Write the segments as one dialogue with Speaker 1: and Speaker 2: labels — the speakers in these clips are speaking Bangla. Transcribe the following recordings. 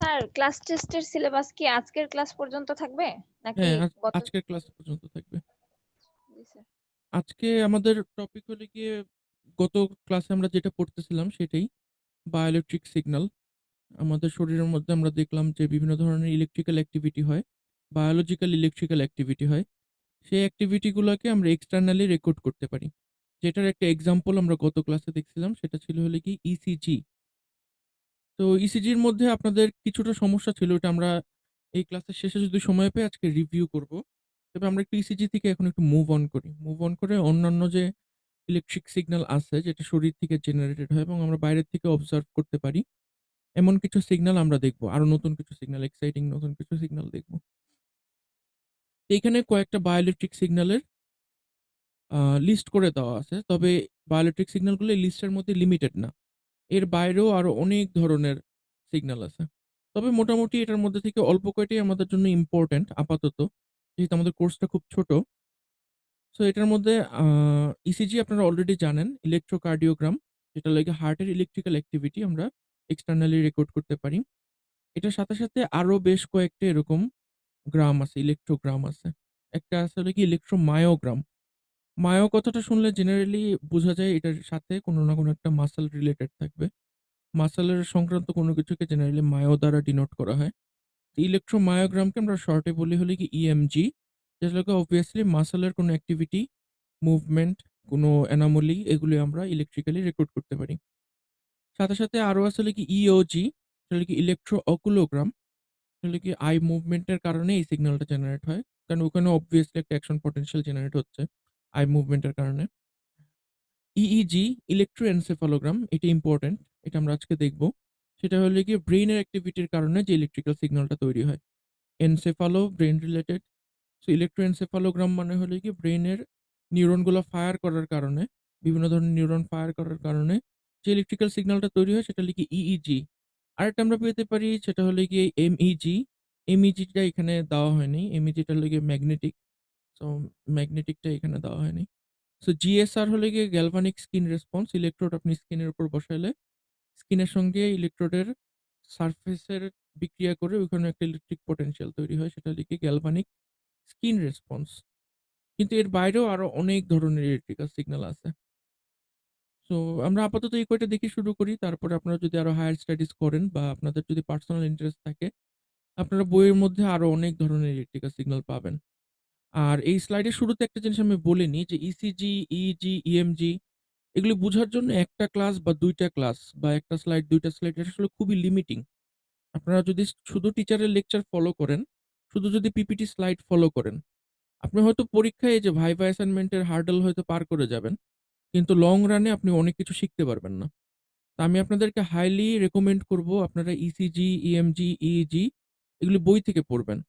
Speaker 1: আপনার ক্লাস টেস্টের সিলেবাস কি আজকের ক্লাস পর্যন্ত থাকবে নাকি
Speaker 2: হ্যাঁ,
Speaker 1: গত?
Speaker 2: আজকের ক্লাস পর্যন্ত থাকবে।
Speaker 1: জি স্যার।
Speaker 2: আজকে আমাদের টপিক হলো গিয়ে গত ক্লাসে আমরা যেটা পড়তেছিলাম সেটাই, বায়োইলেকট্রিক সিগন্যাল। আমাদের শরীরের মধ্যে আমরা দেখলাম যে বিভিন্ন ধরনের ইলেকট্রিক্যাল অ্যাক্টিভিটি হয়, বায়োলজিক্যাল ইলেকট্রিক্যাল অ্যাক্টিভিটি হয়। সেই অ্যাক্টিভিটি গুলাকে আমরা এক্সটার্নালি রেকর্ড করতে পারি। যেটার একটা এক্সাম্পল আমরা গত ক্লাসে দেখছিলাম সেটা ছিল হলো কি ইসিজি। তো ইসিজির মধ্যে আপনাদের কিছুটা সমস্যা ছিল, এটা আমরা এই ক্লাসের শেষে যদি সময় পাই আজকে রিভিউ করব। তবে আমরা একটু ইসিজি থেকে এখন একটু মুভ অন করি। মুভ অন করে অন্যান্য যে ইলেকট্রিক সিগন্যাল আছে যেটা শরীর থেকে জেনারেটেড হয় এবং আমরা বাইরের থেকে অবজার্ভ করতে পারি, এমন কিছু সিগন্যাল আমরা দেখব। আরো নতুন কিছু সিগন্যাল, এক্সাইটিং নতুন কিছু সিগন্যাল দেখব। তো এখানে কয়েকটা বায়োইলেকট্রিক সিগন্যালের আ লিস্ট করে দেওয়া আছে। তবে বায়োইলেকট্রিক সিগন্যালগুলো এই লিস্টের মধ্যে লিমিটেড না। এর বাইরেও আরো অনেক ধরনের সিগন্যাল আছে। তবে মোটামুটি এটার মধ্যে থেকে অল্প কয়টাই আমাদের জন্য ইম্পোর্টেন্ট আপাতত। যেহেতু আমাদের কোর্সটা খুব ছোট। সো এটার মধ্যে আ ইসিজি আপনারা অলরেডি জানেন, ইলেক্ট্রোকার্ডিওগ্রাম, যেটা লাগে হার্টের ইলেকট্রিক্যাল অ্যাক্টিভিটি আমরা এক্সটার্নালি রেকর্ড করতে পারি। এটার সাথে, সাথে আরো বেশ কয়েকটা এরকম গ্রাম আছে, ইলেক্ট্রোগ্রাম আছে। একটা আছে হলো কি ইলেক্ট্রোমায়োগ্রাম। মায়ো কথাটা শুনলে জেনারেলি বোঝা যায় এটার সাথে কোনো না কোনো একটা মাসল রিলেটেড থাকবে। মাসলের সংক্রান্ত কোনো কিছুকে জেনারেলি মায়ো দ্বারা ডিনোট করা হয়। ইলেক্ট্রোমায়োগ্রামকে আমরা শর্টে বলি হলো কি ইএমজি। যেগুলোকে অবভিয়াসলি মাসলের কোনো অ্যাক্টিভিটি, মুভমেন্ট, কোনো অ্যানোমালি এগুলি আমরা ইলেকট্রিক্যালি রেকর্ড করতে পারি। সাথে, সাথে আরো আছে হলো কি ইওজি, সেটা হলো কি ইলেকট্রো অকুলোগ্রাম। আসলে কি আই মুভমেন্টের কারণে এই সিগন্যালটা জেনারেট হয়। কারণ ওখানে অবভিয়াসলি একটা অ্যাকশন পটেনশিয়াল জেনারেট হচ্ছে আই মুভমেন্টের কারণে। ইইজি, ইলেক্ট্রোএনসেফালোগ্রাম, এটা ইম্পোর্টেন্ট। এটা আমরা আজকে দেখব। সেটা হলো গিয়ে ব্রেইনের অ্যাক্টিভিটির কারণে যে ইলেকট্রিক্যাল সিগন্যালটা তৈরি হয়। এনসেফালো ব্রেইন রিলেটেড। সো ইলেক্ট্রোএনসেফালোগ্রাম মানে হলো গিয়ে ব্রেইনের নিউরনগুলো ফায়ার করার কারণে, বিভিন্ন ধরনের নিউরন ফায়ার করার কারণে যে ইলেকট্রিক্যাল সিগন্যালটা তৈরি হয় সেটা হলো কি ইইজি। আরেকটা আমরা পেতে পারি সেটা হলো গিয়ে এমইজি। এমইজিটা এখানে দেওয়া হয়নি। এমইজিটা হলো গিয়ে ম্যাগনেটিক। সো ম্যাগনেটিকটা এখানে দেওয়া হয়নি। সো জিএসআর হলো গিয়ে গ্যালভানিক স্কিন রেসপন্স। ইলেকট্রোড আপনি স্কিনের উপর বসাইলে স্কিনের সঙ্গে ইলেকট্রোডের সারফেসের বিক্রিয়া করে ওখানে একটা ইলেকট্রিক পটেনশিয়াল তৈরি হয়। সেটা হলো গিয়ে গ্যালভানিক স্কিন রেসপন্স। কিন্তু এর বাইরেও আরো অনেক ধরনের ইলেকট্রিক্যাল সিগন্যাল আছে। সো আমরা আপাতত এই কয়টা দেখে শুরু করি। তারপরে আপনারা যদি আরো হায়ার স্টাডিজ করেন বা আপনাদের যদি পার্সোনাল ইন্টারেস্ট থাকে, আপনারা বইয়ের মধ্যে আরো অনেক ধরনের ইলেকট্রিক্যাল সিগন্যাল পাবেন। আর এই স্লাইডের শুরুতে একটা জিনিস আমি বলে নিই যে ইসিজি, ইইজি, ইএমজি এগুলো বুঝার জন্য একটা ক্লাস বা ২ টা ক্লাস বা ১ টা স্লাইড, ২ টা স্লাইড এটা আসলে খুবই লিমিটিং। আপনারা যদি শুধু টিচারের লেকচার ফলো করেন, শুধু যদি পিপিটি স্লাইড ফলো করেন, আপনি হয়তো পরীক্ষায় এই যে ভাইভা অ্যাসাইনমেন্টের হার্ডল হয়তো পার করে যাবেন। কিন্তু লং রানে আপনি অনেক কিছু শিখতে পারবেন না। তো আমি আপনাদেরকে হাইলি রেকমেন্ড করব আপনারা ইসিজি, ইএমজি, ইইজি এগুলো বই থেকে পড়বেন।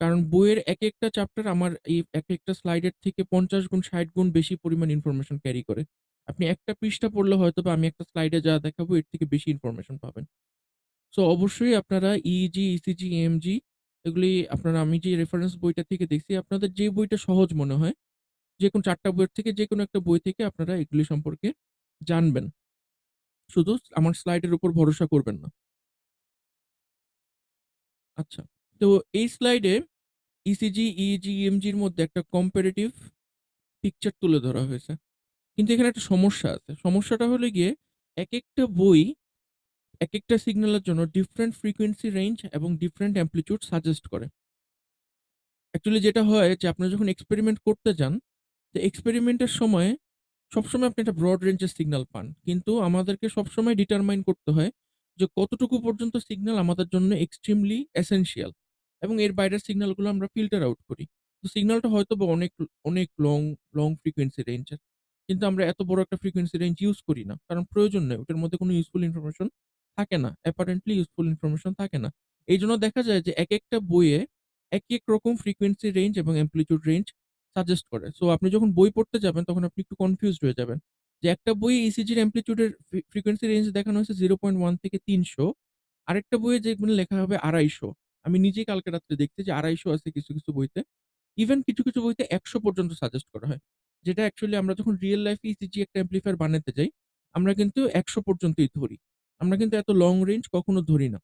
Speaker 2: কারণ বইয়ের একেকটা চ্যাপ্টার আমার এই একেকটা স্লাইডের থেকে ৫০ গুণ ৬০ গুণ বেশি পরিমাণ ইনফরমেশন ক্যারি করে। আপনি একটা পৃষ্ঠা পড়লে হয়তোবা আমি একটা স্লাইডে যা দেখাবো এর থেকে বেশি ইনফরমেশন পাবেন। সো অবশ্যই আপনারা ইইজি, ইসিজি, ইএমজি এগুলি আপনারা আমি যে রেফারেন্স বইটা থেকে দেখছি আপনাদের যে বইটা সহজ মনে হয়, যেকোনো ৪ টা বইয়ের থেকে যেকোনো একটা বই থেকে আপনারা এগুলি সম্পর্কে জানবেন। শুধু আমার স্লাইডের উপর ভরসা করবেন না। আচ্ছা। তো এই স্লাইডে ইসিজি, ইইজি, ইএমজির মধ্যে একটা কম্পারেটিভ পিকচার তুলে ধরা হয়েছে। কিন্তু এখানে একটা সমস্যা আছে। সমস্যাটা হলো গিয়ে একেকটা বই একেকটা সিগন্যালের জন্য ডিফারেন্ট ফ্রিকোয়েন্সি রেঞ্জ এবং ডিফারেন্ট অ্যামপ্লিটিউড সাজেস্ট করে। অ্যাকচুয়ালি যেটা হয় যে আপনারা যখন এক্সপেরিমেন্ট করতে যান, তো এক্সপেরিমেন্টের সময় সবসময় আপনি একটা ব্রড রেঞ্জের সিগন্যাল পান। কিন্তু আমাদেরকে সবসময় ডিটারমাইন করতে হয় যে কতটুকু পর্যন্ত সিগন্যাল আমাদের জন্য এক্সট্রিমলি এসেনশিয়াল এবং এর বাইরের সিগন্যালগুলো আমরা ফিল্টার আউট করি। তো সিগন্যালটা হয়তোবা অনেক লং ফ্রিকোয়েন্সি রেঞ্জের। কিন্তু আমরা এত বড় একটা ফ্রিকোয়েন্সি রেঞ্জ ইউজ করি না। কারণ প্রয়োজন নেই। ওটার মধ্যে কোনো ইউজফুল ইনফরমেশন থাকে না। অ্যাপারেন্টলি ইউজফুল ইনফরমেশন থাকে না। এইজন্য দেখা যায় যে একেকটা বইয়ে একেক রকম ফ্রিকোয়েন্সি রেঞ্জ এবং অ্যামপ্লিটিউড রেঞ্জ সাজেস্ট করে। সো আপনি যখন বই পড়তে যাবেন তখন আপনি একটু কনফিউজড হয়ে যাবেন। যে একটা বইয়ে ইসিজির অ্যামপ্লিটিউড এর ফ্রিকোয়েন্সি রেঞ্জ দেখানো হয়েছে 0.1 থেকে ৩০০। আরেকটা বইয়ে যেগুলো লেখা হবে ২৫০। আমি নিজেই কালকে রাত্রে দেখছি যে ২৫০ আছে কিছু, কিছু বইতে। ইভেন কিছু, কিছু বইতে ১০০ পর্যন্ত সাজেস্ট করা হয়। যেটা অ্যাকচুয়ালি আমরা যখন রিয়াল লাইফ এ ইসিজি একটা অ্যাম্প্লিফায়ার বানাতে যাই, আমরা কিন্তু ১০০ পর্যন্তই ধরি। আমরা কিন্তু এত লং রেঞ্জ কখনো ধরি না।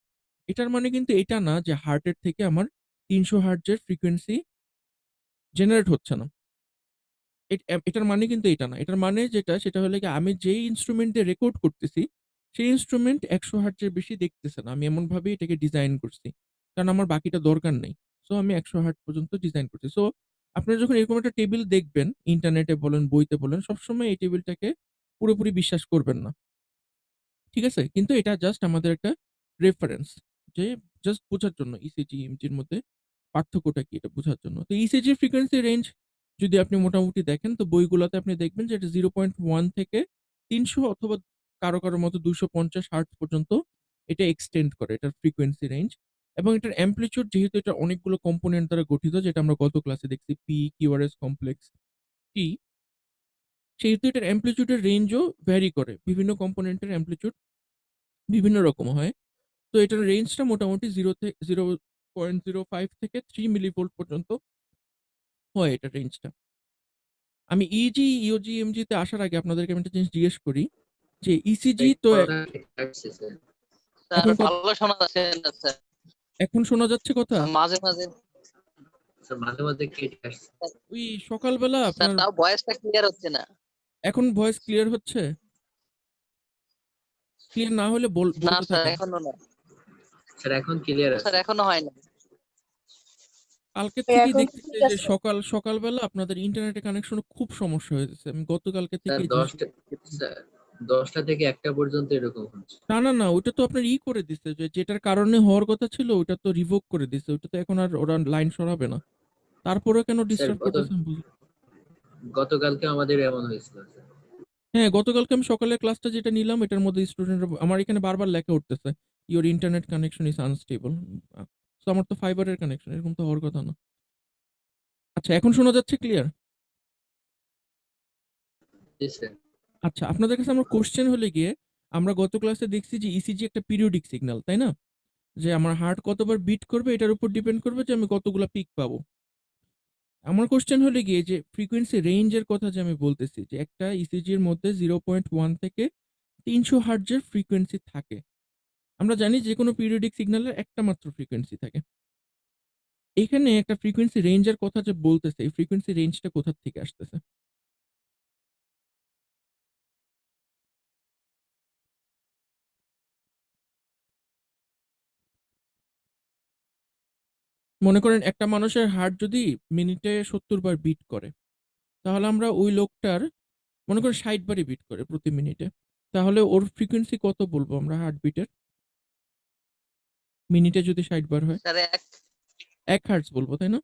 Speaker 2: এটার মানে কিন্তু এটা না যে হার্টের থেকে আমার 300 হার্টজের ফ্রিকোয়েন্সি জেনারেট হচ্ছে না। এটার মানে কিন্তু এটা না। এটার মানে যেটা সেটা হলো গিয়ে আমি যেই ইন্সট্রুমেন্ট দিয়ে রেকর্ড করতেছি, সেই ইন্সট্রুমেন্ট 100 হার্টজের বেশি দেখতেছে না। আমি এমনভাবেই এটাকে ডিজাইন করছি। কারণ আমার বাকিটা দরকার নেই। সো আমি 100 হার্টজ পর্যন্ত ডিজাইন করছি। সো আপনারা যখন এরকম একটা টেবিল দেখবেন, ইন্টারনেটে বলেন, বইতে বলেন, সবসময় এই টেবিলটাকে পুরোপুরি বিশ্বাস করবেন না। ঠিক আছে? কিন্তু এটা জাস্ট আমাদের একটা রেফারেন্স যে জাস্ট বোঝার জন্য ইসিজি, ইএমজির মধ্যে পার্থক্যটা কি এটা বোঝার জন্য। তো ইসিজি ফ্রিকোয়েন্সি রেঞ্জ যদি আপনি মোটামুটি দেখেন তো বইগুলাতে আপনি দেখবেন যে এটা 0.1 থেকে 300 অথবা কারো মতো 250 হার্টজ পর্যন্ত এটা এক্সটেন্ড করে এটার ফ্রিকোয়েন্সি রেঞ্জ। এবং এটার অ্যামপ্লিটিউড যেহেতু এটা অনেকগুলো কম্পোনেন্ট দ্বারা গঠিত যেটা আমরা গত ক্লাসে দেখছি পি, কিউআরএস কমপ্লেক্স, টি, সেহেতু এটার অ্যামপ্লিটিউডের রেঞ্জও ভ্যারি করে। বিভিন্ন কম্পোনেন্টের অ্যামপ্লিটিউড বিভিন্ন রকম হয়। তো এটার রেঞ্জটা মোটামুটি 0.05 থেকে 3 মিলিভোল্ট পর্যন্ত হয় এটার রেঞ্জটা। আমি ইজি, ইওজি, এমজি তে আসার আগে আপনাদেরকে আমি একটা জিনিস জিজ্ঞেস করি যে ইসিজি তো
Speaker 3: স্যার
Speaker 2: এখন
Speaker 3: ভালো শোনা যাচ্ছে না স্যার,
Speaker 2: এখন শোনা যাচ্ছে কথা?
Speaker 3: মাঝে মাঝে
Speaker 4: স্যার মাঝে মাঝে কেটে আসছে।
Speaker 2: ওই সকালবেলা
Speaker 3: স্যার
Speaker 2: আপনার
Speaker 3: তাও ভয়েসটা ক্লিয়ার হচ্ছে না।
Speaker 2: এখন ভয়েস ক্লিয়ার হচ্ছে? ক্লিয়ার না হলে
Speaker 3: না
Speaker 2: বলতে
Speaker 3: স্যার
Speaker 2: থাকেন।
Speaker 3: এখনো না,
Speaker 4: স্যার এখন ক্লিয়ার আছে।
Speaker 3: স্যার এখনো হয় না।
Speaker 2: কালকে থেকেই
Speaker 1: এখন
Speaker 2: দেখতেছি
Speaker 1: ঠিক
Speaker 2: যে
Speaker 1: আছে।
Speaker 2: সকালবেলা আপনাদের ইন্টারনেটে কানেকশনে খুব সমস্যা হয়েছে। আমি গতকালকে থেকে
Speaker 4: স্যার
Speaker 2: এই জিনিসটা
Speaker 4: 10টা থেকে 1টা পর্যন্ত এরকম হচ্ছে।
Speaker 2: না, ওইটা তো আপনার করে দিছে যে যেটার কারণে হওয়ার কথা ছিল ওইটা তো রিভোক করে দিছে। ওইটা তো এখন আর ওরা লাইন সরাবে না। তারপরেও কেন
Speaker 4: স্যার
Speaker 2: ডিস্টার্ব করতেছে আমি বুঝি
Speaker 4: গতকালকে আমাদের এমন হয়েছিল স্যার।
Speaker 2: হ্যাঁ, গতকালকে আমি সকালের ক্লাসটা যেটা নিলাম এটার মধ্যে স্টুডেন্টরা আমার এখানে বারবার লেখা উঠতেছে your internet connection is unstable. তো আমার তো ফাইবারের কানেকশন, এরকম তো হওয়ার কথা না। আচ্ছা, এখন শোনা যাচ্ছে ক্লিয়ার?
Speaker 4: জি স্যার।
Speaker 2: আচ্ছা, আপনাদের কাছে আমার কোশ্চেন হলে গিয়ে আমরা গত ক্লাসে দেখছি যে ইসিজি একটা পিরিয়ডিক সিগন্যাল, তাই না? যে আমার হার্ট কতবার বিট করবে এটার উপর ডিপেন্ড করবে যে আমি কতগুলা পিক পাবো। আমার কোশ্চেন হলে গিয়ে যে ফ্রিকোয়েন্সি রেঞ্জের কথা যে আমি বলতেছি যে একটা ইসিজির মধ্যে 0.1 থেকে 300 হার্টজের ফ্রিকোয়েন্সি থাকে। আমরা জানি যে কোনো পিরিয়ডিক সিগন্যালের একটা মাত্র ফ্রিকোয়েন্সি থাকে। এখানে একটা ফ্রিকোয়েন্সি রেঞ্জের কথা যে বলতেছে, এই ফ্রিকোয়েন্সি রেঞ্জটা কোথা থেকে আসতেছে? মনে করেন একটা মানুষের হার্ট যদি মিনিটে 70 বার বিট করে, তাহলে আমরা ওই লোকটার মনে করেন 60 বারই বিট করে প্রতি মিনিটে। তাহলে ওর ফ্রিকোয়েন্সি কত বলবো আমরা হার্টবিটের? মিনিটে যদি 60 বার হয়
Speaker 3: স্যার
Speaker 2: 1 হার্টজ বলবো, তাই না?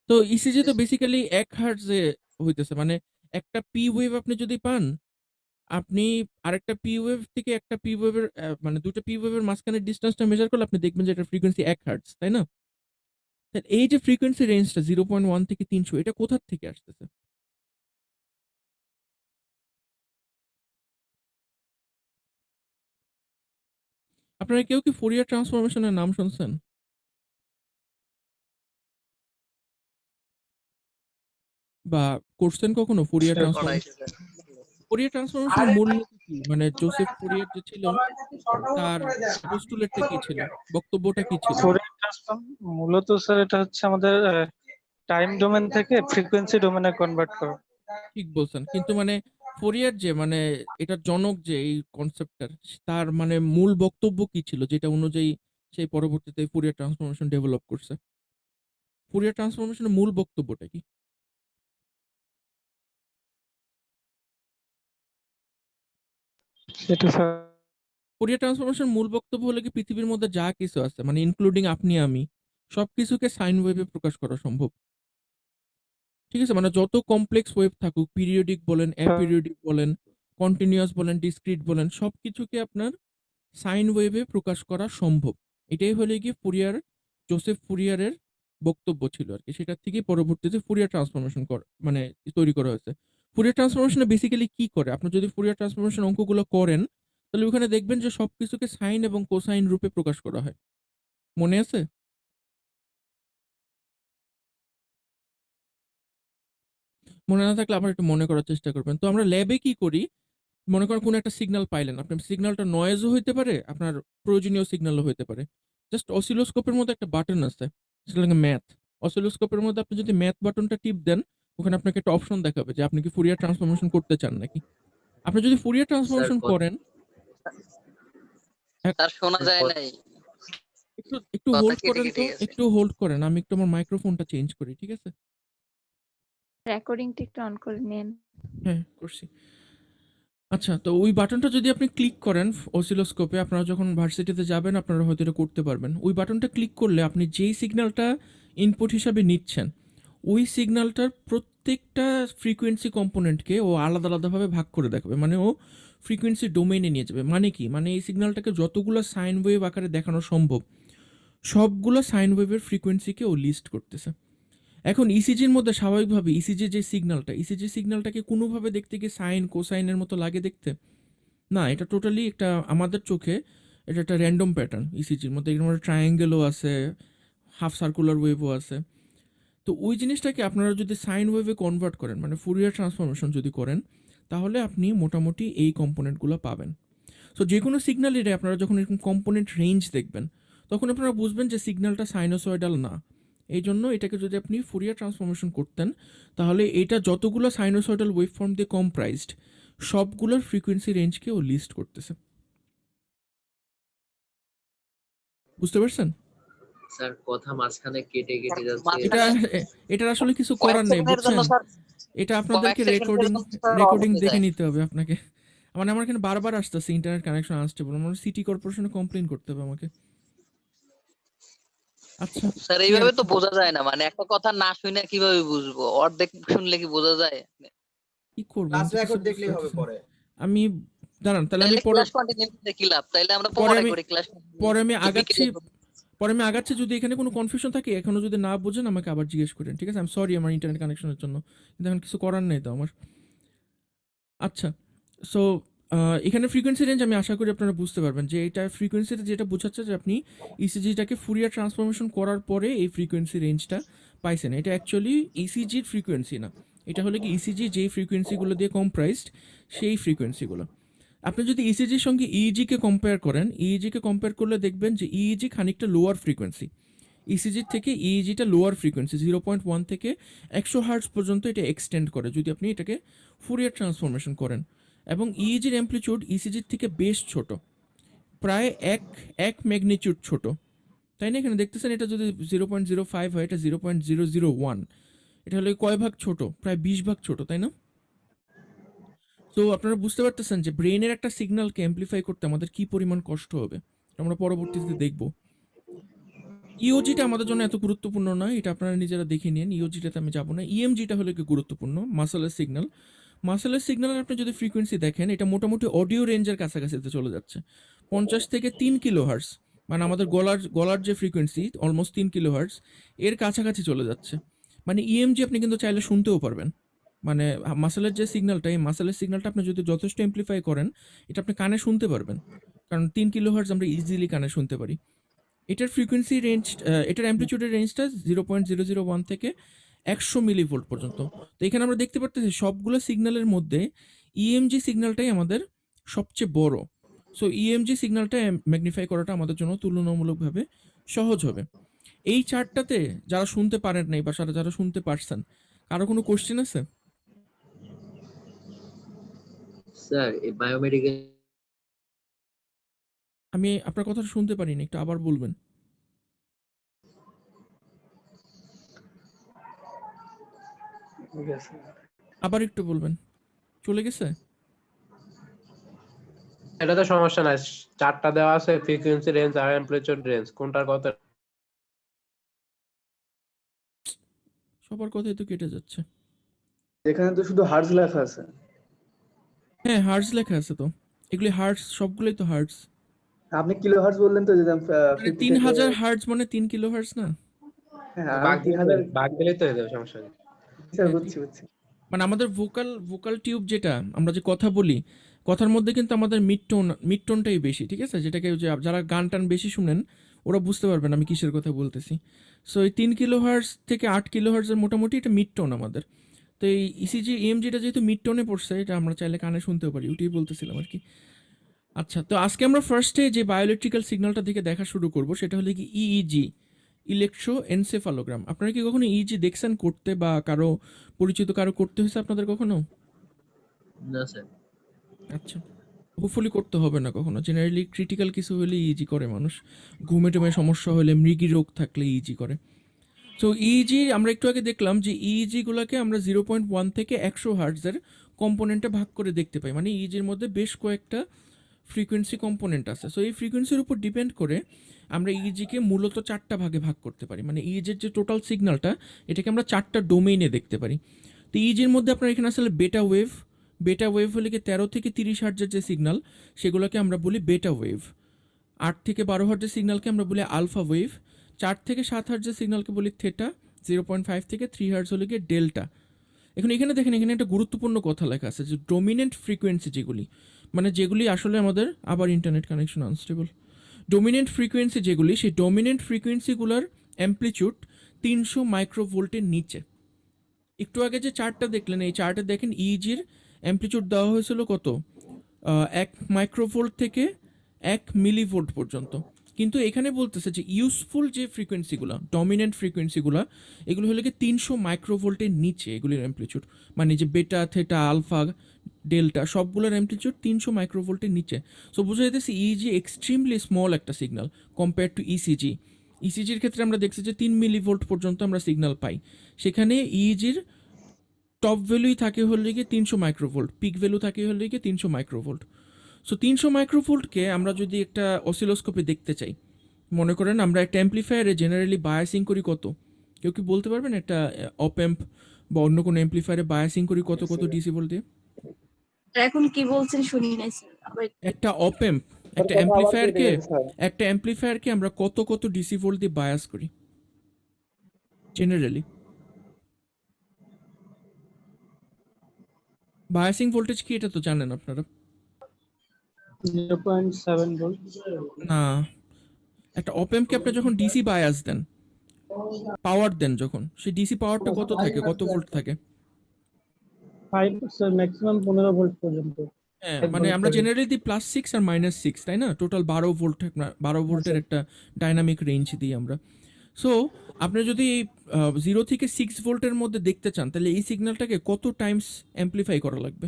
Speaker 2: তো ইসিজি তো বেসিক্যালি 1 হার্টজে হইতেছে। মানে একটা পি ওয়েভ আপনি যদি পান, আপনি আরেকটা পি ওয়েভ থেকে একটা পি ওয়েভের মানে ২ টা পি ওয়েভের মাঝখানের ডিসট্যান্সটা মেজার করলে আপনি দেখবেন যে এটার ফ্রিকোয়েন্সি ১ হার্টজ, তাই না? তাহলে এই যে ফ্রিকোয়েন্সি রেঞ্জটা 0.1 থেকে ৩০০ এটা কোথা থেকে আসতেছে? আপনারা কেউ কি ফুরিয়ার ট্রান্সফরমেশনের নাম শুনছেন? বা করছেন কখনো ফুরিয়ার ট্রান্সফরমেশন?
Speaker 3: পড়াইছে স্যার।
Speaker 2: ফুরিয়ার ট্রান্সফরমেশনের মূলনীতি কি? মানে জোসেফ ফুরিয়ার যে ছিল তার পোস্টুলেটটা কি ছিল? বক্তব্যটা কি ছিল?
Speaker 5: ফোরিয়ার ট্রান্সফর্ম মূলত স্যার এটা হচ্ছে আমাদের টাইম ডোমেন থেকে ফ্রিকোয়েন্সি ডোমেনে কনভার্ট করা।
Speaker 2: ঠিক বলছেন। কিন্তু মানে ফোরিয়ার যে মানে এটার জনক যে এই কনসেপ্টটার তার মানে মূল বক্তব্য কি ছিল যেটা অনুযায়ী সে পরবর্তীতে ফুরিয়ার ট্রান্সফরমেশন ডেভেলপ করছে? ফুরিয়ার ট্রান্সফরমেশনের মূল বক্তব্যটা কি?
Speaker 5: সেটা স্যার
Speaker 2: ফুরিয়ার ট্রান্সফরমেশনের মূল বক্তব্য হলো কি পৃথিবীর মধ্যে যা কিছু আছে মানে ইনক্লুডিং আপনি আমি সবকিছুকে সাইন ওয়েভে প্রকাশ করা সম্ভব। ঠিক আছে? মানে যত কমপ্লেক্স ওয়েভ থাকুক পিরিয়ডিক বলেন, অ্যাপিরিয়ডিক বলেন, কন্টিনিউয়াস বলেন, ডিসক্রিট বলেন সবকিছুকে আপনার সাইন ওয়েভে প্রকাশ করা সম্ভব। এটাই হলো গিয়ে জোসেফ ফুরিয়ারের বক্তব্য ছিল আরকি। সেটার থেকেই পরবর্তীতে ফুরিয়ার ট্রান্সফরমেশন মানে তৈরি করা হয়েছে। ফুরিয়ার ট্রান্সফরমেশন বেসিক্যালি কি করে? আপনি যদি ফুরিয়ার ট্রান্সফরমেশন অঙ্কগুলো করেন, তাহলে ওখানে দেখবেন যে সবকিছুকে সাইন এবং কোসাইন রূপে প্রকাশ করা হয়। মনে আছে? মনে না থাকলে আবার একটু মনে করার চেষ্টা করবেন। তো আমরা ল্যাবে কি করি? মনে করেন কোনো একটা সিগন্যাল পাইলেন, আপনার সিগন্যালটা নয়েজও হইতে পারে, আপনার প্রয়োজনীয় সিগন্যালও হইতে পারে। জাস্ট অসিলোস্কোপের মধ্যে একটা বাটন আছে, সেটা লাগে ম্যাথ। অসিলোস্কোপের মধ্যে আপনি যদি ম্যাথ বাটনটা টিপ দেন, ওখানে আপনাকে একটা অপশন দেখাবে যে আপনি কি ফুরিয়ার ট্রান্সফরমেশন করতে চান নাকি। আপনি যদি ফুরিয়ার
Speaker 4: স্যার
Speaker 2: ট্রান্সফরমেশন করেন,
Speaker 3: তার শোনা যায়
Speaker 2: এক-
Speaker 3: নাই,
Speaker 2: একটু একটু
Speaker 3: কথা
Speaker 2: হোল্ড
Speaker 3: কেটে
Speaker 2: করেন
Speaker 3: কেটে
Speaker 2: তো,
Speaker 3: গেছে।
Speaker 2: একটু হোল্ড করেন, আমি একটু আমার মাইক্রোফোনটা চেঞ্জ করি, ঠিক আছে?
Speaker 1: রেকর্ডিংটা একটু অন করে নেন।
Speaker 2: হ্যাঁ, করছি। আচ্ছা, তো ওই বাটনটা যদি আপনি ক্লিক করেন অসিলোস্কোপে, আপনারা যখন ভার্সিটিতে যাবেন আপনারা হয়তো এটা করতে পারবেন। ওই বাটনটা ক্লিক করলে আপনি যেই সিগন্যালটা ইনপুট হিসাবে নিচ্ছেন, ওই সিগন্যালটার প্রত্যেকটা ফ্রিকোয়েন্সি কম্পোনেন্টকে ও আলাদা আলাদাভাবে ভাগ করে দেখাবে। মানে ও ফ্রিকোয়েন্সি ডোমেইনে নিয়ে যাবে। মানে কি? মানে এই সিগন্যালটাকে যতগুলো সাইন ওয়েভ আকারে দেখানো সম্ভব, সবগুলো সাইন ওয়েভের ফ্রিকোয়েন্সিকে ও লিস্ট করতেছে। এখন ইসিজির মধ্যে স্বাভাবিকভাবে ইসিজির যে সিগন্যালটা, ইসিজি সিগন্যালটাকে কোনোভাবে দেখতে গিয়ে সাইন কোসাইনের মতো লাগে দেখতে? না, এটা টোটালি একটা আমাদের চোখে এটা একটা র্যান্ডম প্যাটার্ন। ইসিজির মধ্যে এর মধ্যে ট্রায়াঙ্গেলও আছে, হাফ সার্কুলার ওয়েভও আছে। তো ওই জিনিসটাকে আপনারা যদি সাইন ওয়েভে কনভার্ট করেন, মানে ফুরিয়ার ট্রান্সফরমেশন যদি করেন, তাহলে আপনি মোটামুটি এই কম্পোনেন্টগুলো পাবেন। সো যে কোনো সিগন্যালেরই আপনারা যখন এরকম কম্পোনেন্ট রেঞ্জ দেখবেন, তখন আপনারা বুঝবেন যে সিগন্যালটা সাইনোসয়েডাল না। এই জন্য এটাকে যদি আপনি ফুরিয়ার ট্রান্সফরমেশন করতেন, তাহলে এটা যতগুলো সাইনোসয়েডাল ওয়েভফর্ম দিয়ে কম্প্রাইজড, সবগুলোর ফ্রিকোয়েন্সি রেঞ্জকে ও লিস্ট করতেছে। বুঝতে পারছেন?
Speaker 4: স্যার কথা মাঝখানে কেটে কেটে যাচ্ছে।
Speaker 2: এটা এটার আসলে কিছু করার নেই,
Speaker 3: কয়েক সেকেন্ডের জন্য
Speaker 2: বুঝছেন?
Speaker 3: স্যার,
Speaker 2: এটা আপনাদেরকে
Speaker 3: কয়েক সেকেন্ডের জন্য স্যার অফ
Speaker 2: রেকর্ডিং
Speaker 3: হয়ে
Speaker 2: দেখে
Speaker 3: যায়।
Speaker 2: নিতে হবে আপনাকে। মানে আমার এখানে বারবার আসতেছে ইন্টারনেট কানেকশন আনস্টেবল, আমার সিটি কর্পোরেশনে কমপ্লেন করতে হবে আমাকে। আচ্ছা,
Speaker 3: স্যার
Speaker 2: কি আর
Speaker 3: এইভাবে তো
Speaker 2: কি?
Speaker 3: বোঝা যায় না, মানে একটা কথা না শুনে কিভাবে বুঝবো? অর্ধেক শুনলে কি বোঝা যায়?
Speaker 2: কি করবো?
Speaker 6: ক্লাস
Speaker 2: আমি তো কিছু
Speaker 6: রেকর্ড
Speaker 2: বুঝতে
Speaker 6: দেখলেই হবে
Speaker 2: পারতেছি না।
Speaker 6: পরে।
Speaker 2: আমি দাঁড়ান, তাহলে আমি
Speaker 3: তাইলে ক্লাস কন্টিনিউ করতে কি লাভ? তাইলে আমরা
Speaker 2: পরে
Speaker 3: পরে
Speaker 2: আমি
Speaker 3: করি ক্লাস।
Speaker 2: পরে আমি
Speaker 3: তো
Speaker 2: আগাচ্ছি
Speaker 3: বিকেলে করি।
Speaker 2: পরে আমি আগাচ্ছি। যদি এখানে কোনো কনফিউশন থাকে, এখনো যদি না বোঝেন আমাকে আবার জিজ্ঞেস করেন, ঠিক আছে? আমি সরি আমার ইন্টারনেট কানেকশনের জন্য, কিন্তু এখন কিছু করার নেই তো আমার। আচ্ছা, সো এখানে ফ্রিকোয়েন্সি রেঞ্জ আমি আশা করি আপনারা বুঝতে পারবেন যে এটা ফ্রিকোয়েন্সিতে যেটা বোঝাচ্ছে যে আপনি ইসিজিটাকে ফুরিয়ার ট্রান্সফরমেশন করার পরে এই ফ্রিকোয়েন্সি রেঞ্জটা পাইছেন। এটা অ্যাকচুয়ালি ইসিজির ফ্রিকোয়েন্সি না, এটা হলো কি ইসিজি যেই ফ্রিকোয়েন্সিগুলো দিয়ে কম্প্রাইজড সেই ফ্রিকোয়েন্সিগুলো। আপনি যদি ইসিজির সঙ্গে ইইজিকে কম্পেয়ার করেন, ইইজিকে কম্পেয়ার করলে দেখবেন যে ইইজি খানিকটা লোয়ার ফ্রিকোয়েন্সি। ইসিজির থেকে ইইজিটা লোয়ার ফ্রিকোয়েন্সি, 0.1 থেকে 100 হার্টজ পর্যন্ত এটা এক্সটেন্ড করে যদি আপনি এটাকে ফুরিয়ার ট্রান্সফরমেশন করেন। এবং ইইজির অ্যামপ্লিটিউড ইসিজির থেকে বেশ ছোট, প্রায় এক ম্যাগনিটিউড ছোট, তাই না? এখানে দেখতেছেন এটা যদি 0.05 হয়, এটা 0.001, এটা হলে কয় ভাগ ছোট? প্রায় 20 ভাগ ছোট, তাই না? তো আপনারা বুঝতে পারতেছেন যে ব্রেনের একটা সিগন্যালকে অ্যামপ্লিফাই করতে আমাদের কি পরিমাণ কষ্ট হবে, এটা আমরা পরবর্তীতে দেখব। ইওজিটা আমাদের জন্য এত গুরুত্বপূর্ণ নয়, এটা আপনারা নিজেরা দেখে নিন, ইওজিটাতে আমি যাব না। ইএমজিটা হলে কি গুরুত্বপূর্ণ, মাসেলের সিগন্যাল। মাসেলের সিগন্যালের আপনি যদি ফ্রিকোয়েন্সি দেখেন, এটা মোটামুটি অডিও রেঞ্জের কাছাকাছিতে চলে যাচ্ছে, 50 থেকে 3 কিলো হার্টস, মানে আমাদের গলার যে ফ্রিকোয়েন্সি অলমোস্ট 3 কিলো হার্টস, এর কাছাকাছি চলে যাচ্ছে। মানে ইএমজি আপনি কিন্তু চাইলে শুনতেও পারবেন। মানে মাসেলের যে সিগন্যালটা, এই মাসেলের সিগন্যালটা আপনি যদি যথেষ্ট এমপ্লিফাই করেন, এটা আপনি কানে শুনতে পারবেন, কারণ 3 কিলো হার্টস আমরা ইজিলি কানে শুনতে পারি। এটার ফ্রিকোয়েন্সি রেঞ্জ, এটার অ্যামপ্লিটিউডের রেঞ্জটা 0.001 থেকে 100 মিলিভোল্ট পর্যন্ত। তো এখানে আমরা দেখতে পারতেছি সবগুলো সিগন্যালের মধ্যে ইএমজি সিগন্যালটাই আমাদের সবচেয়ে বড়। সো ইএমজি সিগন্যালটা ম্যাগনিফাই করাটা আমাদের জন্য তুলনামূলকভাবে সহজ হবে। এই চার্টটাতে যারা শুনতে পারেন নাই বা যারা শুনতে পারছেন, কারো কোনো কোশ্চেন আছে?
Speaker 4: স্যার এই বায়োমেডিকেল
Speaker 2: আমি আপনার কথাটা শুনতে পারিনি, একটু আবার বলবেন।
Speaker 5: ঠিক আছে।
Speaker 2: আবার একটু বলবেন। চলে গেছে?
Speaker 6: এটাতে সমস্যা নাই, চারটা দেওয়া আছে, ফ্রিকোয়েন্সি রেঞ্জ আর অ্যামপ্লিটিউড রেঞ্জ, কোনটার কত?
Speaker 2: সবার কথাই তো কেটে যাচ্ছে।
Speaker 7: এখানে তো শুধু হার্টজ লেখা আছে।
Speaker 2: হ্যাঁ, হার্টজ লেখা আছে তো, এগুলি হার্টজ, সবগুলোই তো হার্টজ।
Speaker 7: আপনি কিলো হার্টজ বললেন তো, যেটা
Speaker 2: মানে 3000 হার্টজ মানে 3 কিলো হার্টজ না?
Speaker 7: হ্যাঁ, আমি
Speaker 6: বাগ
Speaker 7: 3000
Speaker 6: দিলেই তো হয়ে যাবে, সমস্যা নেই।
Speaker 7: স্যার বুঝছি।
Speaker 2: মানে আমাদের ভোকাল টিউব, যেটা আমরা যে কথা বলি, কথার মধ্যে কিন্তু আমাদের মিড টোনটাই বেশি, ঠিক আছে? যেটাকে যে যারা গান টান বেশি শুনেন ওরা বুঝতে পারবেন আমি কিসের কথা বলতেছি। সো এই 3 কিলো হার্টজ থেকে 8 কিলো হার্টজের মোটামুটি এটা মিড টোন আমাদের। তো এই ইসিজি ইএমজিটা যেহেতু মিড টোনে পড়ছে, এটা আমরা চাইলে কানে শুনতেও পারি, ওটাই বলতেছিলাম আর কি। আচ্ছা, তো আজকে আমরা ফার্স্টে যে বায়োইলেকট্রিক্যাল সিগন্যালটা থেকে দেখা শুরু করব সেটা হলো কি ইইজি, ইলেকট্রোএনসেফালোগ্রাম। আপনারা কি কখনো ইইজি দেখছেন করতে, বা কারো পরিচিত কারো করতে হয়েছে আপনাদের কখনো?
Speaker 4: না স্যার।
Speaker 2: আচ্ছা, হোপফুলি করতে হবে না কখনো। জেনারেলি ক্রিটিক্যাল কিছু হলে ইজি করে মানুষ, ঘুমে টুমে সমস্যা হলে, মৃগী রোগ থাকলে ইজি করে। সো ইইজি আমরা একটু আগে দেখলাম যে ইইজিগুলোকে আমরা 0.1 থেকে 100 হার্টজের কম্পোনেন্টে ভাগ করে দেখতে পাই। মানে ইইজির মধ্যে বেশ কয়েকটা ফ্রিকোয়েন্সি কম্পোনেন্ট আছে। সো এই ফ্রিকোয়েন্সির উপর ডিপেন্ড করে আমরা ইইজিকে মূলত 4টা ভাগে ভাগ করতে পারি। মানে ইইজির যে টোটাল সিগন্যালটা, এটাকে আমরা 4টা ডোমেইনে দেখতে পারি। তো ইইজির মধ্যে আপনার এখানে আসলে বেটা ওয়েভ, বেটা ওয়েভ হলে কি 13 থেকে 30 হার্টজের যে সিগন্যাল, সেগুলোকে আমরা বলি বেটা ওয়েভ। 8 থেকে 12 হার্টজের সিগন্যালকে আমরা বলি আলফা ওয়েভ। 4 থেকে 7 হার্টজের সিগন্যালকে বলি থেটা। 0.5 থেকে 3 হার্টজ হলে গিয়ে ডেল্টা। এখন এখানে দেখেন, এখানে একটা গুরুত্বপূর্ণ কথা লেখা আছে যে ডোমিনেন্ট ফ্রিকোয়েন্সি যেগুলি, মানে যেগুলি আসলে আমাদের, আবার internet connection unstable, dominant frequency যেগুলি, সেই ডোমিনেন্ট ফ্রিকোয়েন্সিগুলোর অ্যাম্পলিটিউড 300 মাইক্রোভোল্টের নিচে। একটু আগে যে চার্টটা দেখলেন, এই চার্টে দেখেন ইজির অ্যাম্পলিটিউড দেওয়া হয়েছিল কত, 1 মাইক্রোভোল্ট থেকে 1 মিলিভোল্ট পর্যন্ত। কিন্তু এখানে বলতেছে যে ইউজফুল যে ফ্রিকোয়েন্সিগুলো, ডমিনেন্ট ফ্রিকোয়েন্সিগুলো, এগুলো হলো কি 300 মাইক্রোভোল্টের নিচে এগুলির অ্যাম্পলিটিউড। মানে যে বেটা, থেটা, আলফা, ডেল্টা সবগুলোর অ্যাম্পলিটিউড 300 মাইক্রোভোল্টের নিচে। সো বোঝা যাইতেছে ইজি এক্সট্রিমলি স্মল একটা সিগন্যাল কম্পেয়ার টু ইসিজি। ইসিজির ক্ষেত্রে আমরা দেখছি যে 3 মিলিভোল্ট পর্যন্ত আমরা সিগন্যাল পাই, সেখানে ইজির টপ ভ্যালুই থাকে হলে গিয়ে 300 মাইক্রোভোল্ট, পিক ভ্যালু থাকে হলে গিয়ে 300 মাইক্রোভোল্ট। সো 300 মাইক্রোভোল্টকে আমরা যদি একটা অসিলোস্কোপে দেখতে চাই, মনে করেন আমরা একটা অ্যাম্পলিফায়ারে জেনারেলি বায়াসিং করি কত, কেউ কি বলতে পারবেন? একটা অপ্যাম্প বা অন্য কোনো অ্যাম্পলিফায়ারে বায়াসিং করি কত কত ডিসি ভোল্ট দিয়ে?
Speaker 8: এখন কি বলছেন শুনি নাই স্যার, আবার
Speaker 2: একটা অপ্যাম্প, একটা অ্যাম্পলিফায়ারকে আমরা কত কত ডিসি ভোল্ট দিয়ে বায়াস করি জেনারেলি? বায়াসিং ভোল্টেজ কি এটা তো জানেন আপনারা?
Speaker 5: 0.7 ভোল্ট।
Speaker 2: না, একটা অপ্যাম্পকে আপনি যখন ডিসি বায়াস দেন, পাওয়ার দেন যখন, সেই ডিসি পাওয়ারটা কত থাকে, কত ভোল্ট থাকে?
Speaker 5: 5 স্যার, ম্যাক্সিমাম 15 ভোল্ট পর্যন্ত।
Speaker 2: হ্যাঁ, মানে আমরা জেনারেলি দিই +6 আর -6, তাই না? টোটাল 12 ভোল্ট, 12 ভোল্টের একটা ডাইনামিক রেঞ্জ দিই আমরা। সো আপনি যদি এই 0 থেকে 6 ভোল্টের মধ্যে দেখতে চান, তাহলে এই সিগন্যালটাকে কত টাইমস অ্যাম্পলিফাই করা লাগবে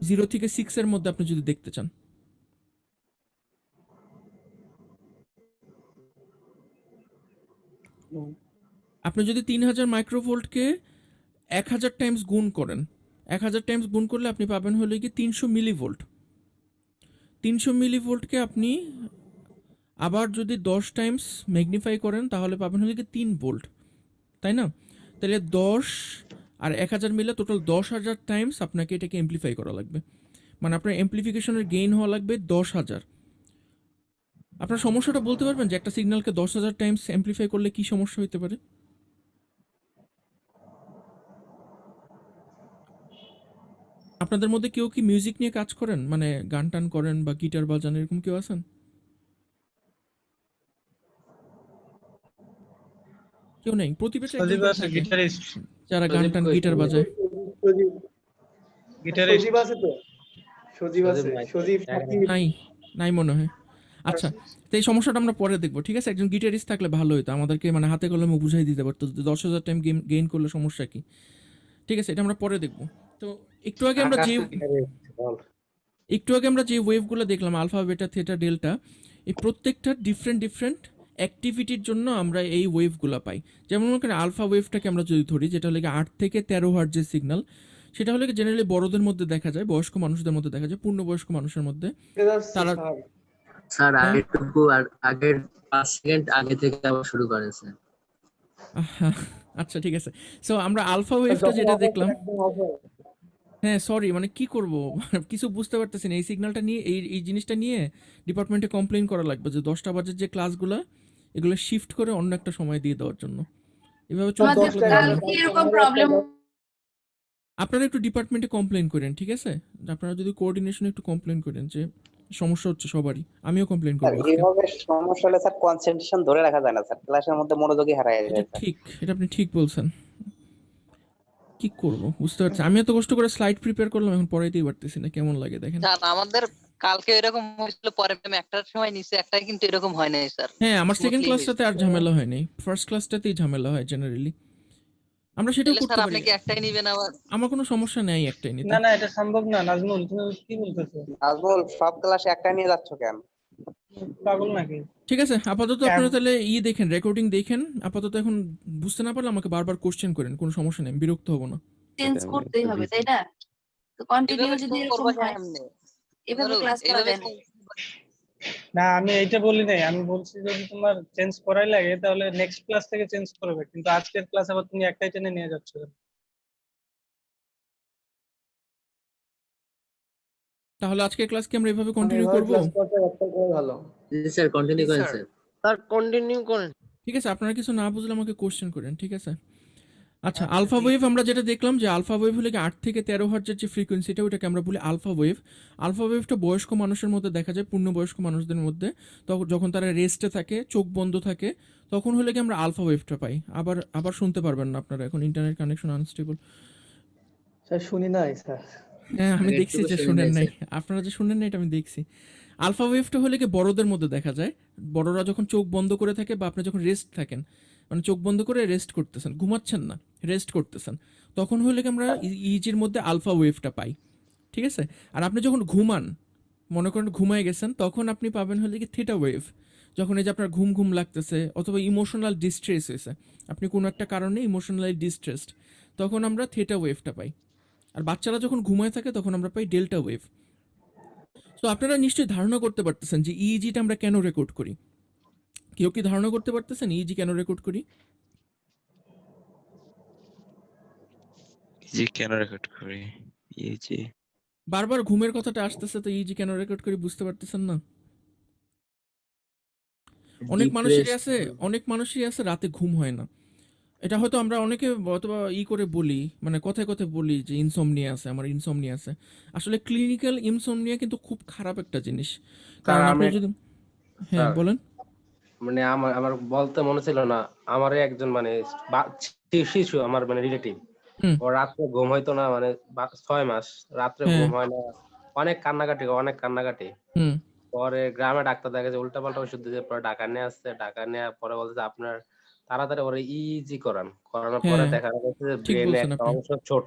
Speaker 2: 0 থেকে 6 এর মধ্যে আপনি যদি দেখতে চান? আপনি যদি 3000 মাইক্রোভোল্টকে 1000 টাইমস গুণ করেন, 1000 টাইমস গুণ করলে আপনি পাবেন হলে কি 300 মিলিভোল্ট। 300 মিলিভোল্টকে আপনি আবার যদি 10 টাইমস ম্যাগনিফাই করেন, তাহলে পাবেন হলে কি 3 ভোল্ট, তাই না? তাহলে 10 আর 1000 মিলে টোটাল 10,000 টাইমস আপনাকে এটাকে অ্যাম্পলিফাই করা লাগবে। মানে আপনার অ্যাম্পলিফিকেশনের গেইন হওয়া লাগবে 10,000। আপনার সমস্যাটা বলতে পারবেন যে একটা সিগন্যালকে 10,000 টাইমস অ্যাম্পলিফাই করলে কি সমস্যা হতে পারে? আপনাদের মধ্যে কেউ কি মিউজিক নিয়ে কাজ করেন, মানে গান টান করেন বা গিটার বাজান, এরকম কেউ আছেন? কেউ নেই? প্রতিবেশে একজন
Speaker 5: সজীব
Speaker 2: করে
Speaker 5: আছে,
Speaker 2: থাকে
Speaker 5: গিটারিস্ট।
Speaker 2: যারা গান টান গিটার বাজায়।
Speaker 5: গিটারিস্ট
Speaker 7: সজীব আছে তো? সজীব আছে, সজীব সাকিব।
Speaker 2: নাই, নাই মনে হয়। আচ্ছা, তো এই সমস্যাটা আমরা পরে দেখবো, ঠিক আছে? একজন গিটারিস্ট থাকলে ভালো হতো, আমাদেরকে মানে হাতে কলমে বুঝাই দিতে পারতো 10,000 টাইম গেইন করলে সমস্যা কি। ঠিক আছে, এটা আমরা পরে দেখবো। তো একটু আগে আমরা যে ওয়েভগুলো দেখলাম, আলফা, বেটা, থেটা, ডেল্টা, এই প্রত্যেকটা ডিফারেন্ট অ্যাক্টিভিটির জন্য আমরা এই ওয়েভগুলো পাই। যেমন মনে করেন আলফা ওয়েভটাকে আমরা যদি ধরি, যেটা হলো 8 থেকে 13 হার্টজের সিগন্যাল, সেটা হলো জেনারেলি বড়দের মধ্যে দেখা যায়, বয়স্ক মানুষদের মধ্যে দেখা যায়, পূর্ণবয়স্ক মানুষের মধ্যে। তারা
Speaker 4: স্যার আগের 5 সেকেন্ড আগে থেকে আবার শুরু করেন স্যার।
Speaker 2: আচ্ছা, ঠিক আছে। সো আমরা আলফা ওয়েভটা যেটা দেখলাম, হ্যাঁ সরি, মানে কি করব কিছু বুঝতে পারতেছি না। এই সিগন্যালটা নিয়ে, এই জিনিসটা নিয়ে ডিপার্টমেন্টে কমপ্লেইন করা লাগবে যে 10টা বাজে যে ক্লাসগুলো, এগুলো শিফট করে অন্য একটা সময় দিয়ে দেওয়ার জন্য। এভাবে চলতে
Speaker 8: আমাদের কালকে এরকম প্রবলেম।
Speaker 2: আপনারা একটু ডিপার্টমেন্টে কমপ্লেইন করেন, ঠিক আছে? আপনারা যদি কোঅর্ডিনেশনে একটু কমপ্লেইন করেন যে সমস্যা হচ্ছে সবারই, আমিও কমপ্লেইন করব আজকে।
Speaker 9: এইভাবে সমস্যা হলে স্যার কনসেন্ট্রেশন ধরে রাখা যায় না স্যার, ক্লাসের মধ্যে মনোযোগই হারায় যায়
Speaker 2: এটা
Speaker 9: স্যার।
Speaker 2: ঠিক, এটা আপনি ঠিক বলছেন। কি করব বুঝতে পারছি। আমি এত কষ্ট করে স্লাইড প্রিপেয়ার করলাম, এখন পড়াইতেই পারতেছি না, কেমন লাগে দেখেন।
Speaker 3: স্যার আমাদের কালকে এরকম হয়েছিল, পরে আমি একটার সময় নিচে, একটাই কিন্তু এরকম হয় নাই স্যার।
Speaker 2: হ্যাঁ, আমার সেকেন্ড
Speaker 3: স্মুথলি
Speaker 2: ক্লাসটাতে আর ঝামেলা হয় নাই, ফার্স্ট ক্লাসটাতেই ঝামেলা হয় জেনারেলি। আমরা সেটাও
Speaker 3: তাহলে
Speaker 2: করতে
Speaker 3: স্যার আপনি
Speaker 2: পারি,
Speaker 3: কি একটাই নিবেন আবার?
Speaker 2: আমার কোনো সমস্যা নেই একটাই নিতে।
Speaker 5: না না, এটা সম্ভব না নাজমুল, তুমি কি বলতেছো?
Speaker 7: নাজমুল সব ক্লাসে একটা নিয়ে যাচ্ছ কেন?
Speaker 5: পাগল নাকি?
Speaker 2: ঠিক আছে, আপাতত আপনারা তাহলে দেখেন, রেকর্ডিং দেখেন। আপাতত এখন বুঝতে না পারলে আমাকে বারবার কোশ্চেন করেন, কোনো সমস্যা নেই, আমি বিরক্ত হব না।
Speaker 8: চেঞ্জ করতেই হবে, তাই না? তো কন্টিনিউ
Speaker 3: এভাবে
Speaker 8: যদি
Speaker 3: show
Speaker 8: এরকম
Speaker 3: করবা
Speaker 8: হয়,
Speaker 3: কেমনে?
Speaker 8: এভাবে
Speaker 3: এভাবে-
Speaker 8: ক্লাস করা
Speaker 3: এভাবে
Speaker 8: যায় না।
Speaker 5: না, আমি এইটা বলি নাই, আমি বলছি যদি তোমার চেঞ্জ করাই লাগে তাহলে নেক্সট ক্লাস থেকে চেঞ্জ করবে, কিন্তু আজকের ক্লাস আবার তুমি একটাই টেনে নিয়ে যাচ্ছ কেন?
Speaker 2: তাহলে আজকের ক্লাস কি আমরা এভাবে কন্টিনিউ করব?
Speaker 7: ভালো।
Speaker 4: জি স্যার, কন্টিনিউ করেন স্যার।
Speaker 7: স্যার কন্টিনিউ করেন।
Speaker 2: ঠিক আছে, আপনারা কিছু না বুঝলে আমাকে কোশ্চেন করেন, ঠিক আছে? আচ্ছা, আলফা ওয়েভ আমরা যেটা দেখলাম যে আলফা ওয়েভ হলে কি 8 থেকে 13 হার্টজের যে ফ্রিকোয়েন্সিটা, ওটাকে আমরা বলি আলফা ওয়েভ। আলফা ওয়েভটা বয়স্ক মানুষের মধ্যে দেখা যায়, পূর্ণবয়স্ক মানুষদের মধ্যে। তখন যখন তারা রেস্টে থাকে, চোখ বন্ধ থাকে, তখন হলে কি আমরা আলফা ওয়েভটা পাই। আবার আবার শুনতে পারবেন না আপনারা, এখন ইন্টারনেট কানেকশন আনস্টেবল।
Speaker 7: স্যার শুনি নাই স্যার।
Speaker 2: হ্যাঁ, আমি
Speaker 4: একটুকু
Speaker 2: দেখছি যে
Speaker 4: শুনি
Speaker 2: শুনেন
Speaker 4: নাই,
Speaker 2: নাই, আপনারা যে শুনেন নাই এটা আমি দেখছি। আলফা ওয়েভটা হলে কি বড়দের মধ্যে দেখা যায়, বড়রা যখন চোখ বন্ধ করে থাকে বা আপনি যখন রেস্ট থাকেন, মানে চোখ বন্ধ করে রেস্ট করতেছেন, ঘুমাচ্ছেন না, রেস্ট করতেছেন, তখন হলে কি আমরা ইজির মধ্যে আলফা ওয়েভটা পাই, ঠিক আছে? আর আপনি যখন ঘুমান, মনে করেন ঘুমায় গেছেন, তখন আপনি পাবেন হলে কি থিটা ওয়েভ। যখন এই যে আপনার ঘুম ঘুম লাগতেছে অথবা ইমোশনাল ডিস্ট্রেস হয়েছে, আপনি কোনো একটা কারণে ইমোশনালি ডিস্ট্রেসড, তখন আমরা থিটা ওয়েভটা পাই। আর বাচ্চারা যখন ঘুমায় থাকে তখন আমরা পাই ডেল্টা ওয়েভ। তো আপনারা নিশ্চয়ই ধারণা করতে পারতেছেন যে ইইজিটা আমরা কেন রেকর্ড করি। কেউ কি ধারণা করতে পারতেছেন ইইজি কেন রেকর্ড করি?
Speaker 9: ইজি কেন রেকর্ড করি? ইজি
Speaker 2: বারবার ঘুমের কথাটা আসতেছে, তো ইইজি কেন রেকর্ড করি বুঝতে পারতেছেন না? অনেক মানুষেরই আছে, অনেক মানুষেরই আছে রাতে ঘুম হয় না। এটা হয়তো আমরা অনেকে অথবা করে বলি, মানে কথায় কথায় বলি যে ইনসomnia আছে, আমার ইনসomnia আছে। আসলে ক্লিনিক্যাল ইনসomnia কিন্তু খুব খারাপ একটা জিনিস। কারণ আপনি যদি, হ্যাঁ
Speaker 6: স্যার,
Speaker 2: বলেন।
Speaker 6: মানে আমার আমার বলতে মনে ছিল না, আমারই একজন মানে শিশু, আমার মানে রিলেটিভ,
Speaker 2: হুম।
Speaker 6: ও রাত্রে ঘুম হইতো না, মানে 6 মাস রাত্রে
Speaker 2: হ্যাঁ।
Speaker 6: ঘুম হয় না, অনেক কান্নাকাটি।
Speaker 2: হুম।
Speaker 6: পরে গ্রামে ডাক্তার দেখে যে উল্টাপাল্টা ওষুধ দিয়েছে, পরে ঢাকা নিয়ে আসছে, ঢাকা নিয়ে পরে বলছে আপনার তাড়াতাড়ি ওরে ইজি করানোর পরে
Speaker 2: হ্যাঁ,
Speaker 6: দেখা যাচ্ছে যে
Speaker 2: ঠিক
Speaker 6: ব্রেনে
Speaker 2: বলছেন
Speaker 6: একটা
Speaker 2: আপনি।
Speaker 6: অংশ ছোট,